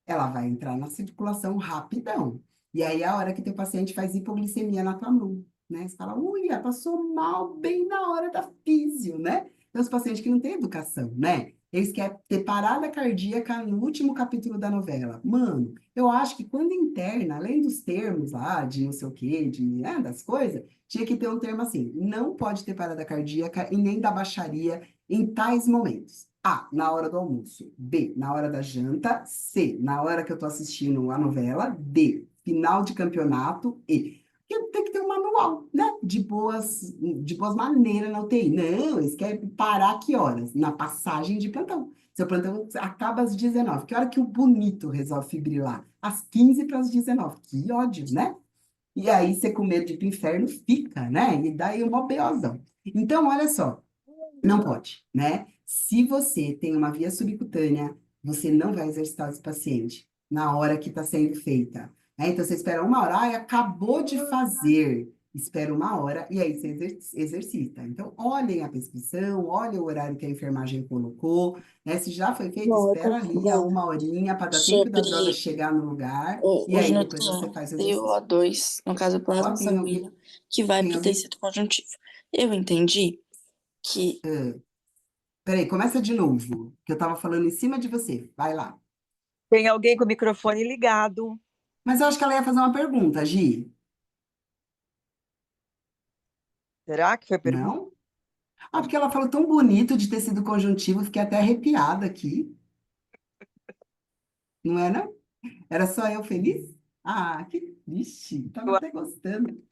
Ela vai entrar na circulação rapidão. E aí, a hora que teu paciente faz hipoglicemia na tua mão, né? Você fala, ui, ela passou mal bem na hora da físio, né? Tem os pacientes que não têm educação, né? Eles querem ter parada cardíaca no último capítulo da novela. Mano, eu acho que quando interna, além dos termos lá, de não sei o quê, das coisas, tinha que ter um termo assim, não pode ter parada cardíaca e nem da baixaria em tais momentos. A, na hora do almoço. B, na hora da janta. C, na hora que eu tô assistindo a novela. D, final de campeonato. E. Porque tem que ter um manual, né? De boas maneiras na UTI. Não, eles querem parar que horas? Na passagem de plantão. Seu plantão acaba às 19. Que hora que o bonito resolve fibrilar? Às 15 para as 19. Que ódio, né? E aí você com medo de ir pro inferno fica, né? E daí uma beozão. Então, olha só. Não pode, né? Se você tem uma via subcutânea, você não vai exercitar esse paciente na hora que está sendo feita, né? Então, você espera uma hora, acabou de fazer. Espera uma hora e aí você exercita. Então, olhem a prescrição, olhem o horário que a enfermagem colocou, né? Se já foi feito, Bom, eu espera posso ali a falar uma horinha para dar tempo da droga sobre chegar no lugar e o aí depois você Genetinho faz o e o exercício. O2, no caso, o Ó, plasma tem alguém, sanguíneo, que vai tem para o alguém. tecido conjuntivo. Eu entendi que Peraí, começa de novo, que eu estava falando em cima de você. Vai lá. Tem alguém com o microfone ligado. Mas eu acho que ela ia fazer uma pergunta, Gi. Será que foi pergunta? Não? Porque ela falou tão bonito de tecido conjuntivo, fiquei até arrepiada aqui. Não é, não? Era só eu feliz? Ah, que triste. Tava até gostando.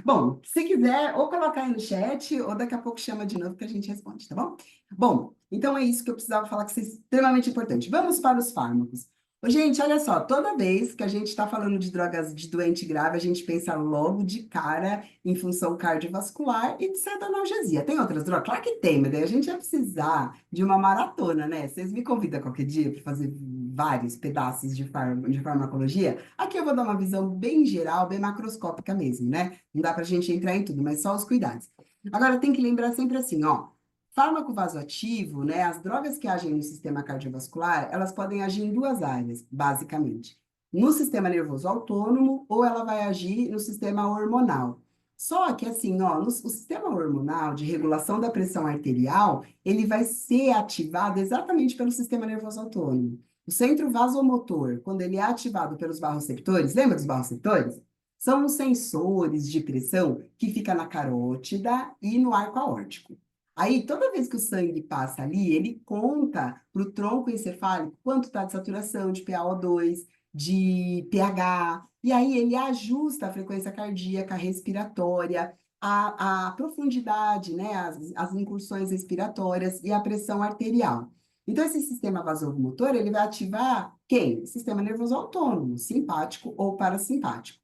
Bom, se quiser, ou colocar aí no chat, ou daqui a pouco chama de novo que a gente responde, tá bom? Bom, então é isso que eu precisava falar, que isso é extremamente importante. Vamos para os fármacos. Ô, gente, olha só, toda vez que a gente está falando de drogas de doente grave, a gente pensa logo de cara em função cardiovascular e de certa analgesia. Tem outras drogas? Claro que tem, mas daí a gente vai precisar de uma maratona, né? Vocês me convidam qualquer dia para fazer vários pedaços de farmacologia? Aqui eu vou dar uma visão bem geral, bem macroscópica mesmo, né? Não dá para a gente entrar em tudo, mas só os cuidados. Agora, tem que lembrar sempre assim, ó. Fármaco vasoativo, né? As drogas que agem no sistema cardiovascular, elas podem agir em duas áreas, basicamente. No sistema nervoso autônomo ou ela vai agir no sistema hormonal. Só que assim, ó, o sistema hormonal de regulação da pressão arterial, ele vai ser ativado exatamente pelo sistema nervoso autônomo. O centro vasomotor, quando ele é ativado pelos barroceptores, lembra dos barroceptores? São os sensores de pressão que ficam na carótida e no arco aórtico. Aí, toda vez que o sangue passa ali, ele conta para o tronco encefálico quanto está de saturação de PaO2, de pH, e aí ele ajusta a frequência cardíaca, respiratória, a profundidade, né, as incursões respiratórias e a pressão arterial. Então, esse sistema vasomotor, ele vai ativar quem? O sistema nervoso autônomo, simpático ou parasimpático.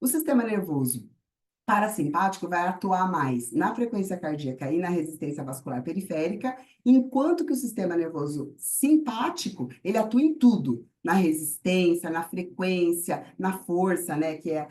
O sistema nervoso parasimpático vai atuar mais na frequência cardíaca e na resistência vascular periférica, enquanto que o sistema nervoso simpático, ele atua em tudo, na resistência, na frequência, na força, né, que é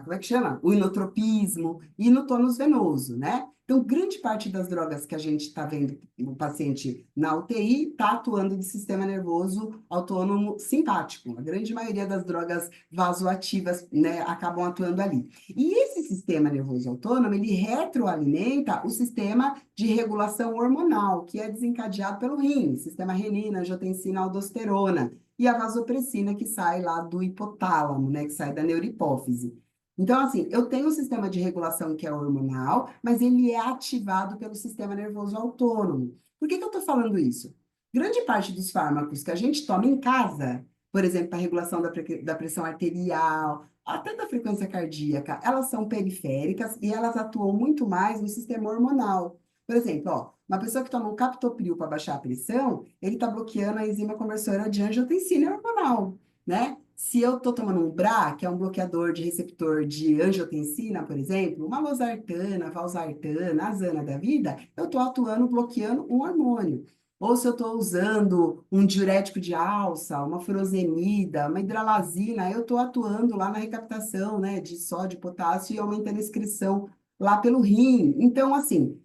como é que chama? O inotropismo e no tônus venoso, né? Então, grande parte das drogas que a gente está vendo o paciente na UTI está atuando de sistema nervoso autônomo simpático. A grande maioria das drogas vasoativas, né, acabam atuando ali. E esse sistema nervoso autônomo, ele retroalimenta o sistema de regulação hormonal, que é desencadeado pelo rim, sistema renina, angiotensina, aldosterona, e a vasopressina, que sai lá do hipotálamo, né, que sai da neurohipófise. Então, assim, eu tenho um sistema de regulação que é hormonal, mas ele é ativado pelo sistema nervoso autônomo. Por que que eu estou falando isso? Grande parte dos fármacos que a gente toma em casa, por exemplo, para regulação da pressão arterial, até da frequência cardíaca, elas são periféricas e elas atuam muito mais no sistema hormonal. Por exemplo, ó, uma pessoa que toma um captopril para baixar a pressão, ele está bloqueando a enzima conversora de angiotensina hormonal, né? Se eu estou tomando um BRA, que é um bloqueador de receptor de angiotensina, por exemplo, uma losartana, valsartana, azana da vida, eu estou atuando, bloqueando um hormônio. Ou se eu estou usando um diurético de alça, uma furosemida, uma hidralazina, eu estou atuando lá na recaptação, né, de sódio e potássio e aumentando a excreção lá pelo rim. Então, assim,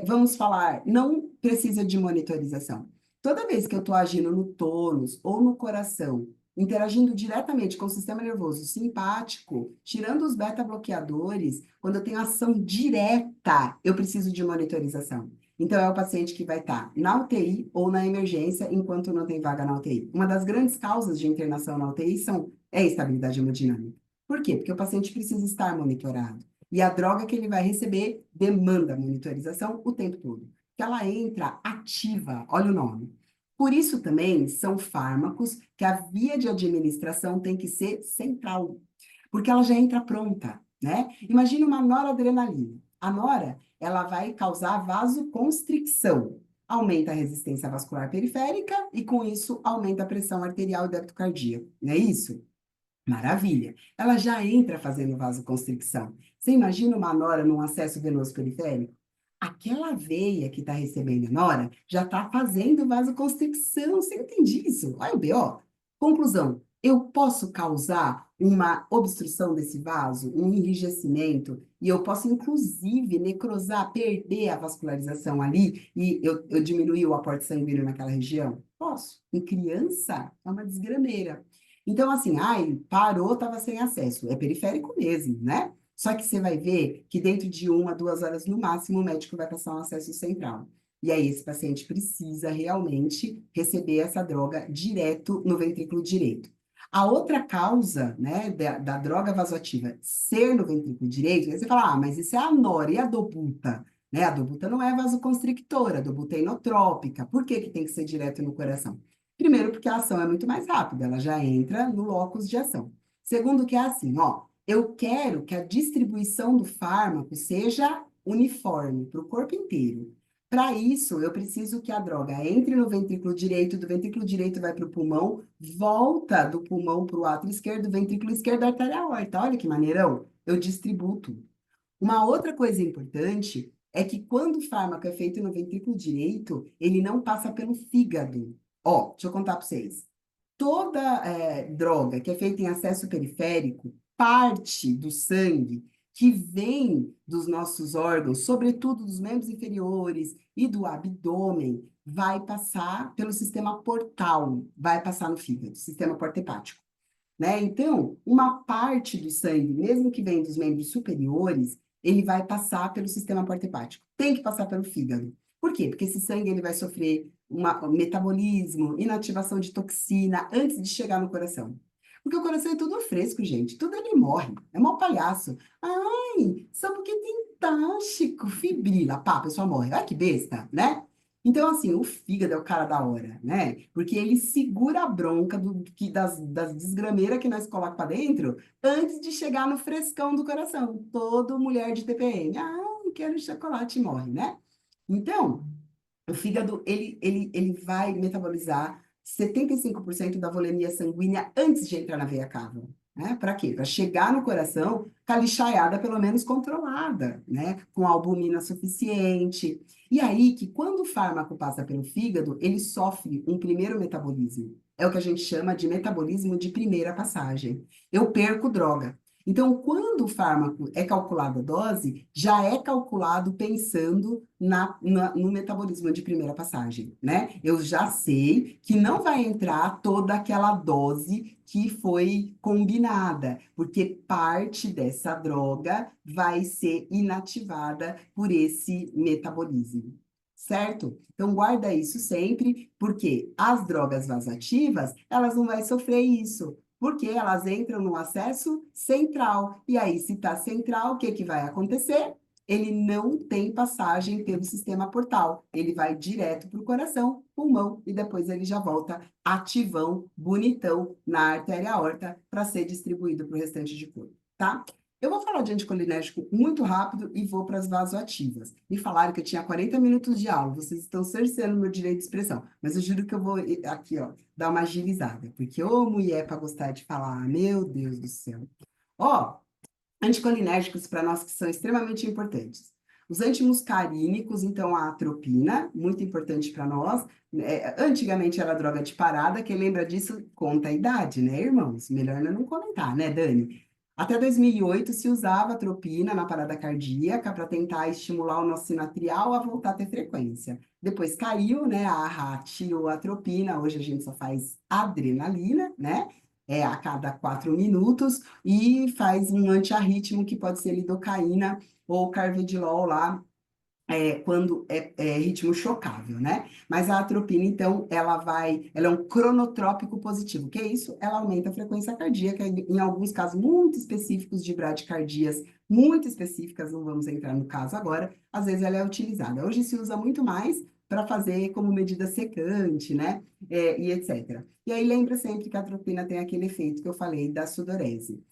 vamos falar, não precisa de monitorização. Toda vez que eu estou agindo no tônus ou no coração, interagindo diretamente com o sistema nervoso simpático, tirando os beta-bloqueadores, quando eu tenho ação direta, eu preciso de monitorização. Então, é o paciente que vai estar na UTI ou na emergência enquanto não tem vaga na UTI. Uma das grandes causas de internação na UTI é a instabilidade hemodinâmica. Por quê? Porque o paciente precisa estar monitorado. E a droga que ele vai receber demanda monitorização o tempo todo. Que ela entra ativa, olha o nome. Por isso também são fármacos que a via de administração tem que ser central, porque ela já entra pronta, né? Imagina uma noradrenalina. A nora, ela vai causar vasoconstricção, aumenta a resistência vascular periférica e com isso aumenta a pressão arterial e débito cardíaco, não é isso? Maravilha. Ela já entra fazendo vasoconstricção. Você imagina uma nora num acesso venoso periférico? Aquela veia que está recebendo a nora já está fazendo vasoconstricção. Você entende isso? Olha o BO. Conclusão. Eu posso causar uma obstrução desse vaso, um enrijecimento, e eu posso, inclusive, necrosar, perder a vascularização ali, e eu diminuir o aporte sanguíneo naquela região? Posso. Em criança, é uma desgrameira. Então, assim, ai, parou, estava sem acesso. É periférico mesmo, né? Só que você vai ver que dentro de 1 a 2 horas, no máximo, o médico vai passar um acesso central. E aí, esse paciente precisa realmente receber essa droga direto no ventrículo direito. A outra causa, né, da droga vasoativa ser no ventrículo direito, aí você fala, mas isso é a nora e a dobuta, né? A dobuta não é vasoconstrictora, a dobuta é inotrópica. Por que que tem que ser direto no coração? Primeiro, porque a ação é muito mais rápida, ela já entra no locus de ação. Segundo, que é assim, ó, eu quero que a distribuição do fármaco seja uniforme para o corpo inteiro. Para isso, eu preciso que a droga entre no ventrículo direito, do ventrículo direito vai para o pulmão, volta do pulmão para o átrio esquerdo, do ventrículo esquerdo, artéria aorta. Olha que maneirão, eu distribuo tudo. Uma outra coisa importante é que quando o fármaco é feito no ventrículo direito, ele não passa pelo fígado. Ó, deixa eu contar para vocês. Toda droga que é feita em acesso periférico parte do sangue que vem dos nossos órgãos, sobretudo dos membros inferiores e do abdômen, vai passar pelo sistema portal, vai passar no fígado, sistema porta-hepático. né? Então, uma parte do sangue, mesmo que venha dos membros superiores, ele vai passar pelo sistema porta-hepático. Tem que passar pelo fígado. Por quê? Porque esse sangue ele vai sofrer um metabolismo, inativação de toxina antes de chegar no coração. Porque o coração é tudo fresco, gente. Tudo ele morre. É mau palhaço. Ai, só porque tem tóxico, fibrila. Pá, a pessoa morre. Olha que besta, né? Então, assim, o fígado é o cara da hora, né? Porque ele segura a bronca das desgrameiras que nós colocamos para dentro antes de chegar no frescão do coração. Toda mulher de TPM. Ai, quero chocolate e morre, né? Então, o fígado, ele vai metabolizar 75% da volemia sanguínea antes de entrar na veia cava. Né? Para quê? Para chegar no coração com a lixaiada pelo menos controlada, né? Com albumina suficiente. E aí que quando o fármaco passa pelo fígado, ele sofre um primeiro metabolismo. É o que a gente chama de metabolismo de primeira passagem. Eu perco droga. Então, quando o fármaco é calculado a dose, já é calculado pensando no metabolismo de primeira passagem, né? Eu já sei que não vai entrar toda aquela dose que foi combinada, porque parte dessa droga vai ser inativada por esse metabolismo. Certo? Então, guarda isso sempre, porque as drogas vasoativas, elas não vão sofrer isso, porque elas entram no acesso central. E aí, se está central, o que que vai acontecer? Ele não tem passagem pelo sistema portal. Ele vai direto para o coração, pulmão, e depois ele já volta ativão, bonitão, na artéria aorta, para ser distribuído para o restante de corpo, tá? Eu vou falar de anticolinérgico muito rápido e vou para as vasoativas. Me falaram que eu tinha 40 minutos de aula, vocês estão cerceando meu direito de expressão, mas eu juro que eu vou aqui, ó, dar uma agilizada, porque ô mulher para gostar de falar, meu Deus do céu. Ó, anticolinérgicos para nós que são extremamente importantes. Os antimuscarínicos, então a atropina, muito importante para nós. Antigamente era droga de parada, quem lembra disso conta a idade, né, irmãos? Melhor não comentar, né, Dani? Até 2008 se usava atropina na parada cardíaca para tentar estimular o nosso sinatrial a voltar a ter frequência. Depois caiu, né, a tioatropina, hoje a gente só faz adrenalina, né? A cada 4 minutos, e faz um antiarrítmico que pode ser lidocaína ou carvedilol lá, quando é ritmo chocável, né? Mas a atropina, então, ela é um cronotrópico positivo. O que é isso? Ela aumenta a frequência cardíaca, em alguns casos muito específicos de bradicardias, muito específicas, não vamos entrar no caso agora, às vezes ela é utilizada. Hoje se usa muito mais para fazer como medida secante, né? E etc. E aí lembra sempre que a atropina tem aquele efeito que eu falei da sudorese.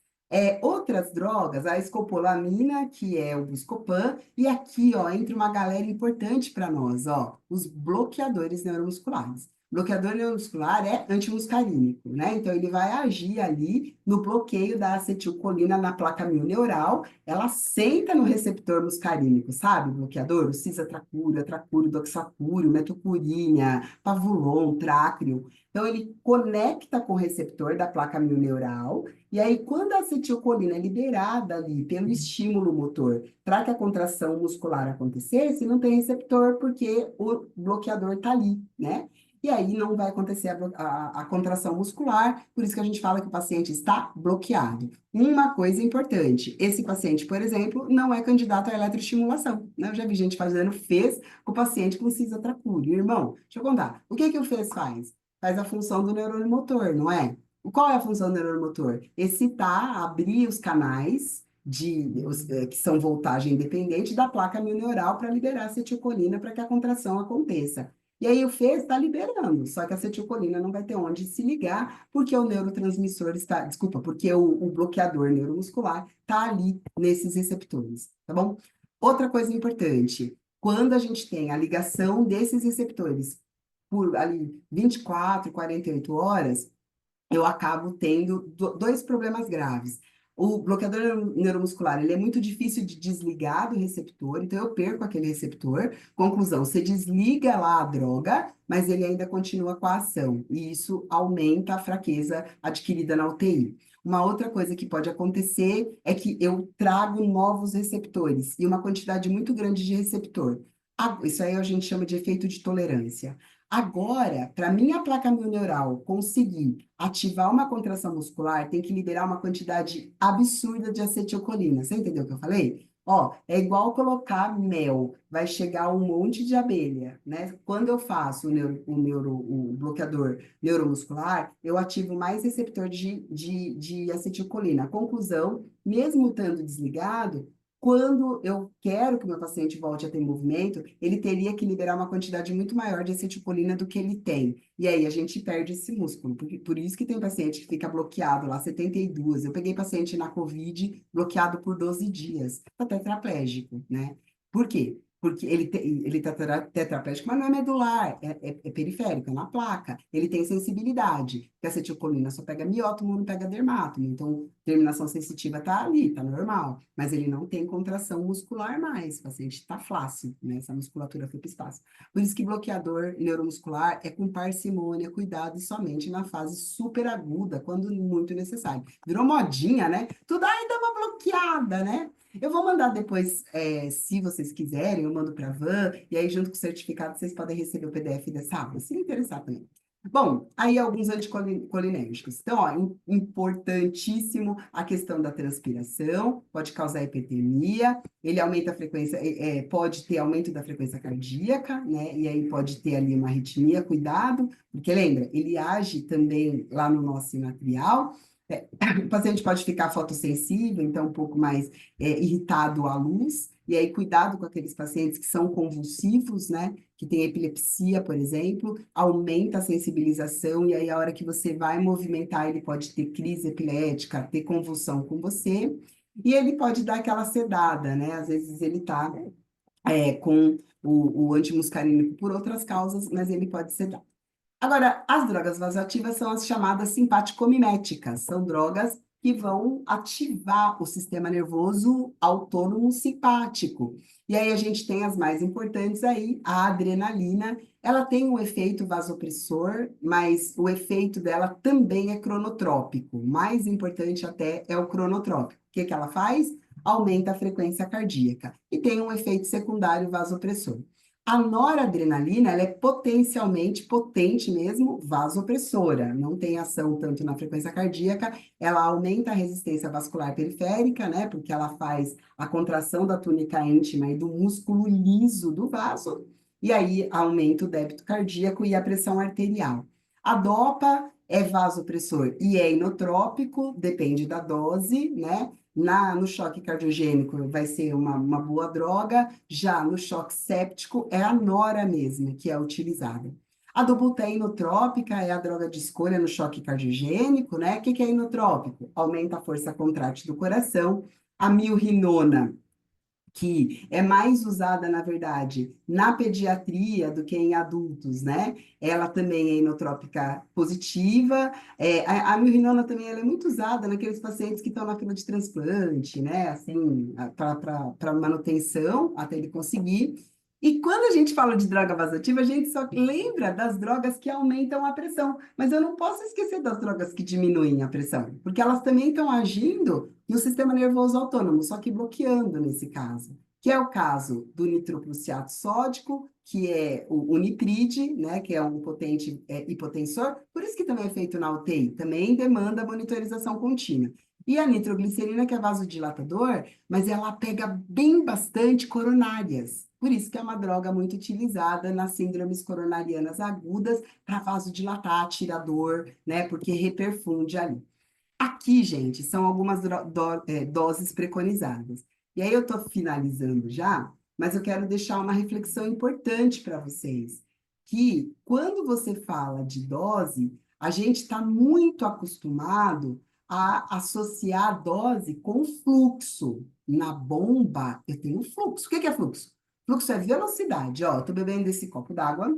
Outras drogas, a escopolamina, que é o Buscopan, e aqui, ó, entra uma galera importante para nós, ó, os bloqueadores neuromusculares. Bloqueador neuromuscular é antimuscarínico, né? Então, ele vai agir ali no bloqueio da acetilcolina na placa mioneural, ela senta no receptor muscarínico, sabe? O bloqueador, o cisatracúrio, atracúrio, doxacúrio, metocurina, pavulon, trácrio. Então, ele conecta com o receptor da placa mioneural, e aí, quando a acetilcolina é liberada ali pelo estímulo motor para que a contração muscular acontecesse, não tem receptor porque o bloqueador está ali, né? E aí não vai acontecer a contração muscular, por isso que a gente fala que o paciente está bloqueado. Uma coisa importante, esse paciente, por exemplo, não é candidato à eletroestimulação, né? Eu já vi gente fazendo FES com o paciente com cisatracúrio. Irmão, deixa eu contar, o que que o FES faz? Faz a função do neurônio motor, não é? Qual é a função do neuromotor? Excitar, abrir os canais que são voltagem independente da placa mioneural para liberar acetilcolina para que a contração aconteça. E aí o FES está liberando, só que a acetilcolina não vai ter onde se ligar, porque o neurotransmissor está, desculpa, porque o bloqueador neuromuscular está ali nesses receptores, tá bom? Outra coisa importante, quando a gente tem a ligação desses receptores por ali 24, 48 horas, eu acabo tendo dois problemas graves. O bloqueador neuromuscular, ele é muito difícil de desligar do receptor, então eu perco aquele receptor. Conclusão, você desliga lá a droga, mas ele ainda continua com a ação, e isso aumenta a fraqueza adquirida na UTI. Uma outra coisa que pode acontecer é que eu trago novos receptores, e uma quantidade muito grande de receptor. Isso aí a gente chama de efeito de tolerância. Agora, para minha placa neural conseguir ativar uma contração muscular, tem que liberar uma quantidade absurda de acetilcolina. Você entendeu o que eu falei? Ó, é igual colocar mel, vai chegar um monte de abelha, né? Quando eu faço o bloqueador neuromuscular, eu ativo mais receptor de acetilcolina. Conclusão, mesmo estando desligado, quando eu quero que o meu paciente volte a ter movimento, ele teria que liberar uma quantidade muito maior de acetilcolina do que ele tem. E aí a gente perde esse músculo. Por isso que tem paciente que fica bloqueado lá, 72. Eu peguei paciente na COVID bloqueado por 12 dias, tá tetraplégico, né? Por quê? Porque ele tá tetraplégico, mas não é medular, é periférico, é na placa. Ele tem sensibilidade, porque a acetilcolina só pega miótomo, não pega dermátomo. Então, terminação sensitiva tá ali, tá normal. Mas ele não tem contração muscular mais. O paciente tá flácido, né? Essa musculatura foi para o espaço. Por isso que bloqueador neuromuscular é com parcimônia, cuidado e somente na fase super aguda, quando muito necessário. Virou modinha, né? Tudo aí dá uma bloqueada, né? Eu vou mandar depois, se vocês quiserem, eu mando para a Van, e aí junto com o certificado vocês podem receber o PDF dessa aula, se interessar também. Bom, aí alguns anticolinérgicos. Então, ó, importantíssimo a questão da transpiração, pode causar hipertermia, ele aumenta a frequência, pode ter aumento da frequência cardíaca, né? E aí pode ter ali uma arritmia, cuidado, porque lembra, ele age também lá no nosso sinatrial. O paciente pode ficar fotossensível, então um pouco mais irritado à luz, e aí cuidado com aqueles pacientes que são convulsivos, né? Que tem epilepsia, por exemplo, aumenta a sensibilização, e aí a hora que você vai movimentar, ele pode ter crise epilética, ter convulsão com você, e ele pode dar aquela sedada, né? Às vezes ele tá com o antimuscarínico por outras causas, mas ele pode sedar. Agora, as drogas vasoativas são as chamadas simpaticomiméticas, são drogas que vão ativar o sistema nervoso autônomo simpático. E aí a gente tem as mais importantes aí, a adrenalina, ela tem um efeito vasopressor, mas o efeito dela também é cronotrópico. O mais importante até é o cronotrópico. O que que ela faz? Aumenta a frequência cardíaca e tem um efeito secundário vasopressor. A noradrenalina, ela é potencialmente potente mesmo, vasopressora. Não tem ação tanto na frequência cardíaca, ela aumenta a resistência vascular periférica, né? Porque ela faz a contração da túnica íntima e do músculo liso do vaso, e aí aumenta o débito cardíaco e a pressão arterial. A dopa é vasopressor e é inotrópico, depende da dose, né? No choque cardiogênico vai ser uma boa droga, já no choque séptico é a nora mesmo que é utilizada. A dobuta inotrópica é a droga de escolha no choque cardiogênico, né? O que é inotrópico? Aumenta a força contrátil do coração. A milrinona, que é mais usada, na verdade, na pediatria do que em adultos, né? Ela também é inotrópica positiva. A milrinona também ela é muito usada naqueles pacientes que estão na fila de transplante, né? Assim, para manutenção, até ele conseguir. E quando a gente fala de droga vasoativa, a gente só lembra das drogas que aumentam a pressão. Mas eu não posso esquecer das drogas que diminuem a pressão, porque elas também estão agindo no sistema nervoso autônomo, só que bloqueando nesse caso, que é o caso do nitroprusiato sódico, que é o nipride, né, que é um potente hipotensor, por isso que também é feito na UTI, também demanda monitorização contínua. E a nitroglicerina, que é vasodilatador, mas ela pega bem bastante coronárias. Por isso que é uma droga muito utilizada nas síndromes coronarianas agudas para vasodilatar, tirar dor, né? Porque reperfunde ali. Aqui, gente, são algumas doses preconizadas. E aí eu estou finalizando já, mas eu quero deixar uma reflexão importante para vocês, que quando você fala de dose, a gente está muito acostumado a associar a dose com fluxo. Na bomba, eu tenho fluxo. O que é fluxo? Fluxo é velocidade. Ó, estou bebendo esse copo d'água,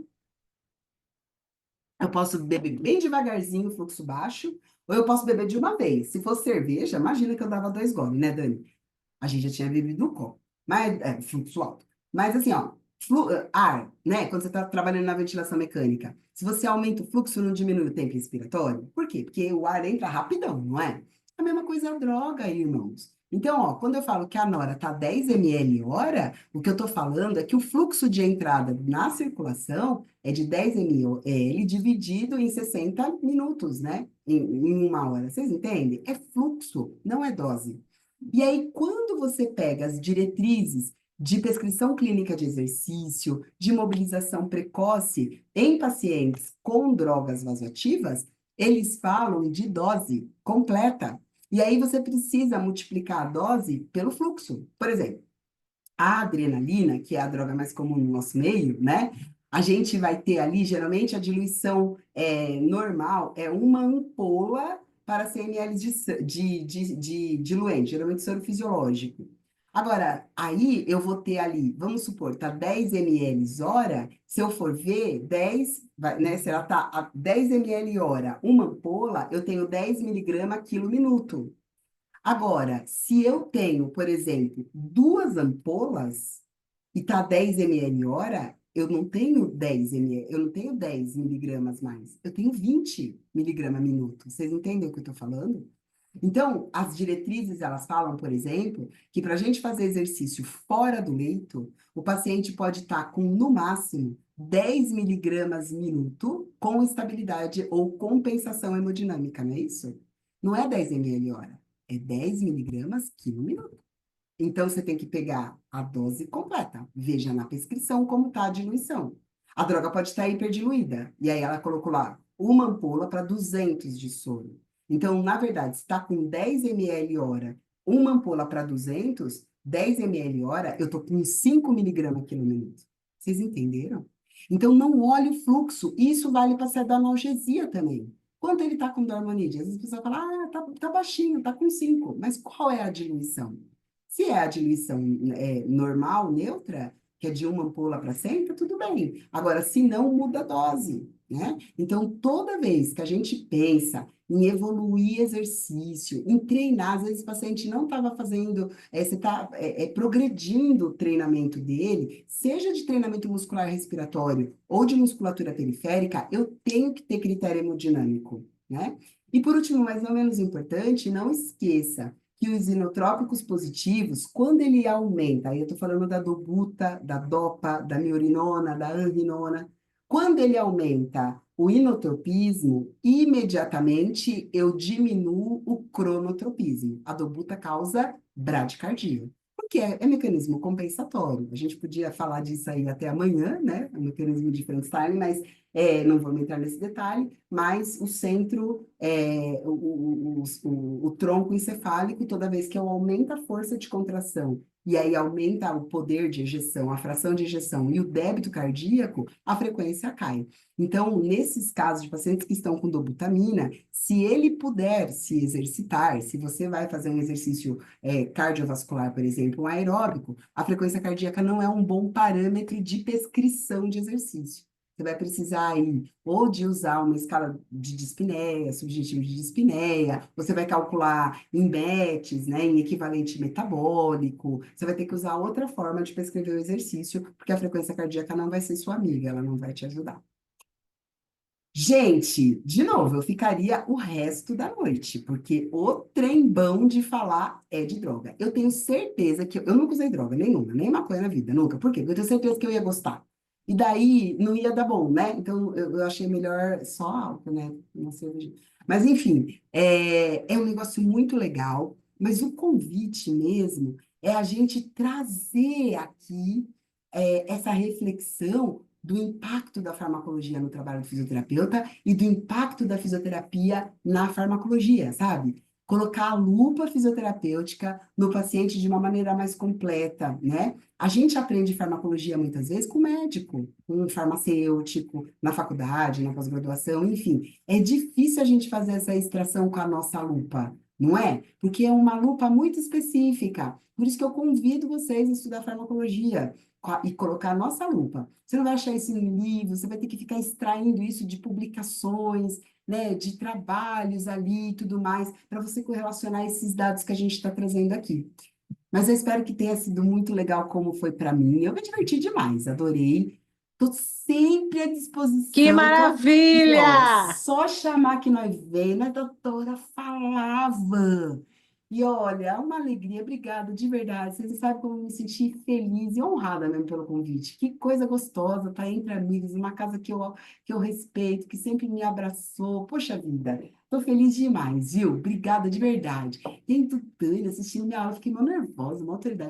eu posso beber bem devagarzinho, fluxo baixo, ou eu posso beber de uma vez. Se fosse cerveja, imagina que eu dava 2 goles, né, Dani? A gente já tinha bebido um copo, mas fluxo alto. Mas assim, ó, ar, né? Quando você está trabalhando na ventilação mecânica, se você aumenta o fluxo, não diminui o tempo respiratório? Por quê? Porque o ar entra rapidão, não é? A mesma coisa é a droga, irmãos. Então, ó, quando eu falo que a nora está 10 ml hora, o que eu estou falando é que o fluxo de entrada na circulação é de 10 ml dividido em 60 minutos, né? Em uma hora. Vocês entendem? É fluxo, não é dose. E aí, quando você pega as diretrizes de prescrição clínica de exercício, de mobilização precoce em pacientes com drogas vasoativas, eles falam de dose completa. E aí você precisa multiplicar a dose pelo fluxo. Por exemplo, a adrenalina, que é a droga mais comum no nosso meio, né? A gente vai ter ali, geralmente, a diluição normal é uma ampola para 100 ml de diluente, geralmente soro fisiológico. Agora, aí eu vou ter ali, vamos supor, tá 10 ml hora, se eu for ver, 10, né, se ela tá a 10 ml hora, uma ampola, eu tenho 10 miligramas quilo minuto. Agora, se eu tenho, por exemplo, duas ampolas e tá 10 ml hora, eu não tenho 10 ml, eu não tenho 10 miligramas mais, eu tenho 20 miligramas minuto. Vocês entendem o que eu estou falando? Então, as diretrizes, elas falam, por exemplo, que para a gente fazer exercício fora do leito, o paciente pode estar com, no máximo, 10 miligramas minuto com estabilidade ou compensação hemodinâmica, não é isso? Não é 10 ml hora, é 10 miligramas quilo minuto. Então, você tem que pegar a dose completa. Veja na prescrição como está a diluição. A droga pode estar hiperdiluída. E aí, ela colocou lá uma ampola para 200 de soro. Então, na verdade, se está com 10 ml hora, uma ampola para 200, 10 ml hora, eu estou com 5 miligramas quilo minuto. Vocês entenderam? Então, não olhe o fluxo. Isso vale para ser da analgesia também. Quanto ele está com dormonide? Às vezes a pessoa fala, tá baixinho, tá com 5. Mas qual é a diluição? Se é a diluição normal, neutra, que é de uma ampola para 100, tá tudo bem. Agora, se não, muda a dose, né? Então, toda vez que a gente pensa em evoluir exercício, em treinar, às vezes o paciente não estava fazendo, você está progredindo o treinamento dele, seja de treinamento muscular respiratório ou de musculatura periférica, eu tenho que ter critério hemodinâmico, né? E por último, mas não menos importante, não esqueça que os inotrópicos positivos, quando ele aumenta, aí eu estou falando da dobuta, da dopa, da miorinona, da anrinona, quando ele aumenta o inotropismo, imediatamente eu diminuo o cronotropismo. A dobuta causa bradicardia, porque é mecanismo compensatório. A gente podia falar disso aí até amanhã, né? O mecanismo de Frankenstein, mas não vamos entrar nesse detalhe, mas o centro, o tronco encefálico, toda vez que eu aumento a força de contração e aí aumenta o poder de ejeção, a fração de ejeção e o débito cardíaco, a frequência cai. Então, nesses casos de pacientes que estão com dobutamina, se ele puder se exercitar, se você vai fazer um exercício cardiovascular, por exemplo, um aeróbico, a frequência cardíaca não é um bom parâmetro de prescrição de exercício. Você vai precisar aí ou de usar uma escala de dispneia, subjetivo de dispneia, você vai calcular em BETs, né, em equivalente metabólico, você vai ter que usar outra forma de prescrever o exercício, porque a frequência cardíaca não vai ser sua amiga, ela não vai te ajudar. Gente, de novo, eu ficaria o resto da noite, porque o trembão de falar é de droga. Eu tenho certeza que eu nunca usei droga nenhuma, nem maconha na vida, nunca. Por quê? Porque eu tenho certeza que eu ia gostar. E daí não ia dar bom, né? Então eu achei melhor só álcool, né? Uma cerveja. Mas enfim, é um negócio muito legal, mas o convite mesmo é a gente trazer aqui essa reflexão do impacto da farmacologia no trabalho do fisioterapeuta e do impacto da fisioterapia na farmacologia, sabe? Colocar a lupa fisioterapêutica no paciente de uma maneira mais completa, né? A gente aprende farmacologia muitas vezes com médico, com farmacêutico, na faculdade, na pós-graduação, enfim. É difícil a gente fazer essa extração com a nossa lupa, não é? Porque é uma lupa muito específica. Por isso que eu convido vocês a estudar farmacologia e colocar a nossa lupa. Você não vai achar isso em livro, você vai ter que ficar extraindo isso de publicações, né, de trabalhos ali e tudo mais, para você correlacionar esses dados que a gente está trazendo aqui. Mas eu espero que tenha sido muito legal como foi para mim. Eu me diverti demais, adorei. Estou sempre à Que disposição. Tô aqui, ó, maravilha! só chamar que nós vem, a doutora falava. E olha, é uma alegria, obrigada, de verdade. Vocês não sabem como eu me senti feliz e honrada mesmo pelo convite. Que coisa gostosa, tá entre amigos, numa casa que eu respeito, que sempre me abraçou. Poxa vida, tô feliz demais, viu? Obrigada de verdade. E aí, Tutânia, assistindo minha aula, fiquei mal nervosa, uma autoridade.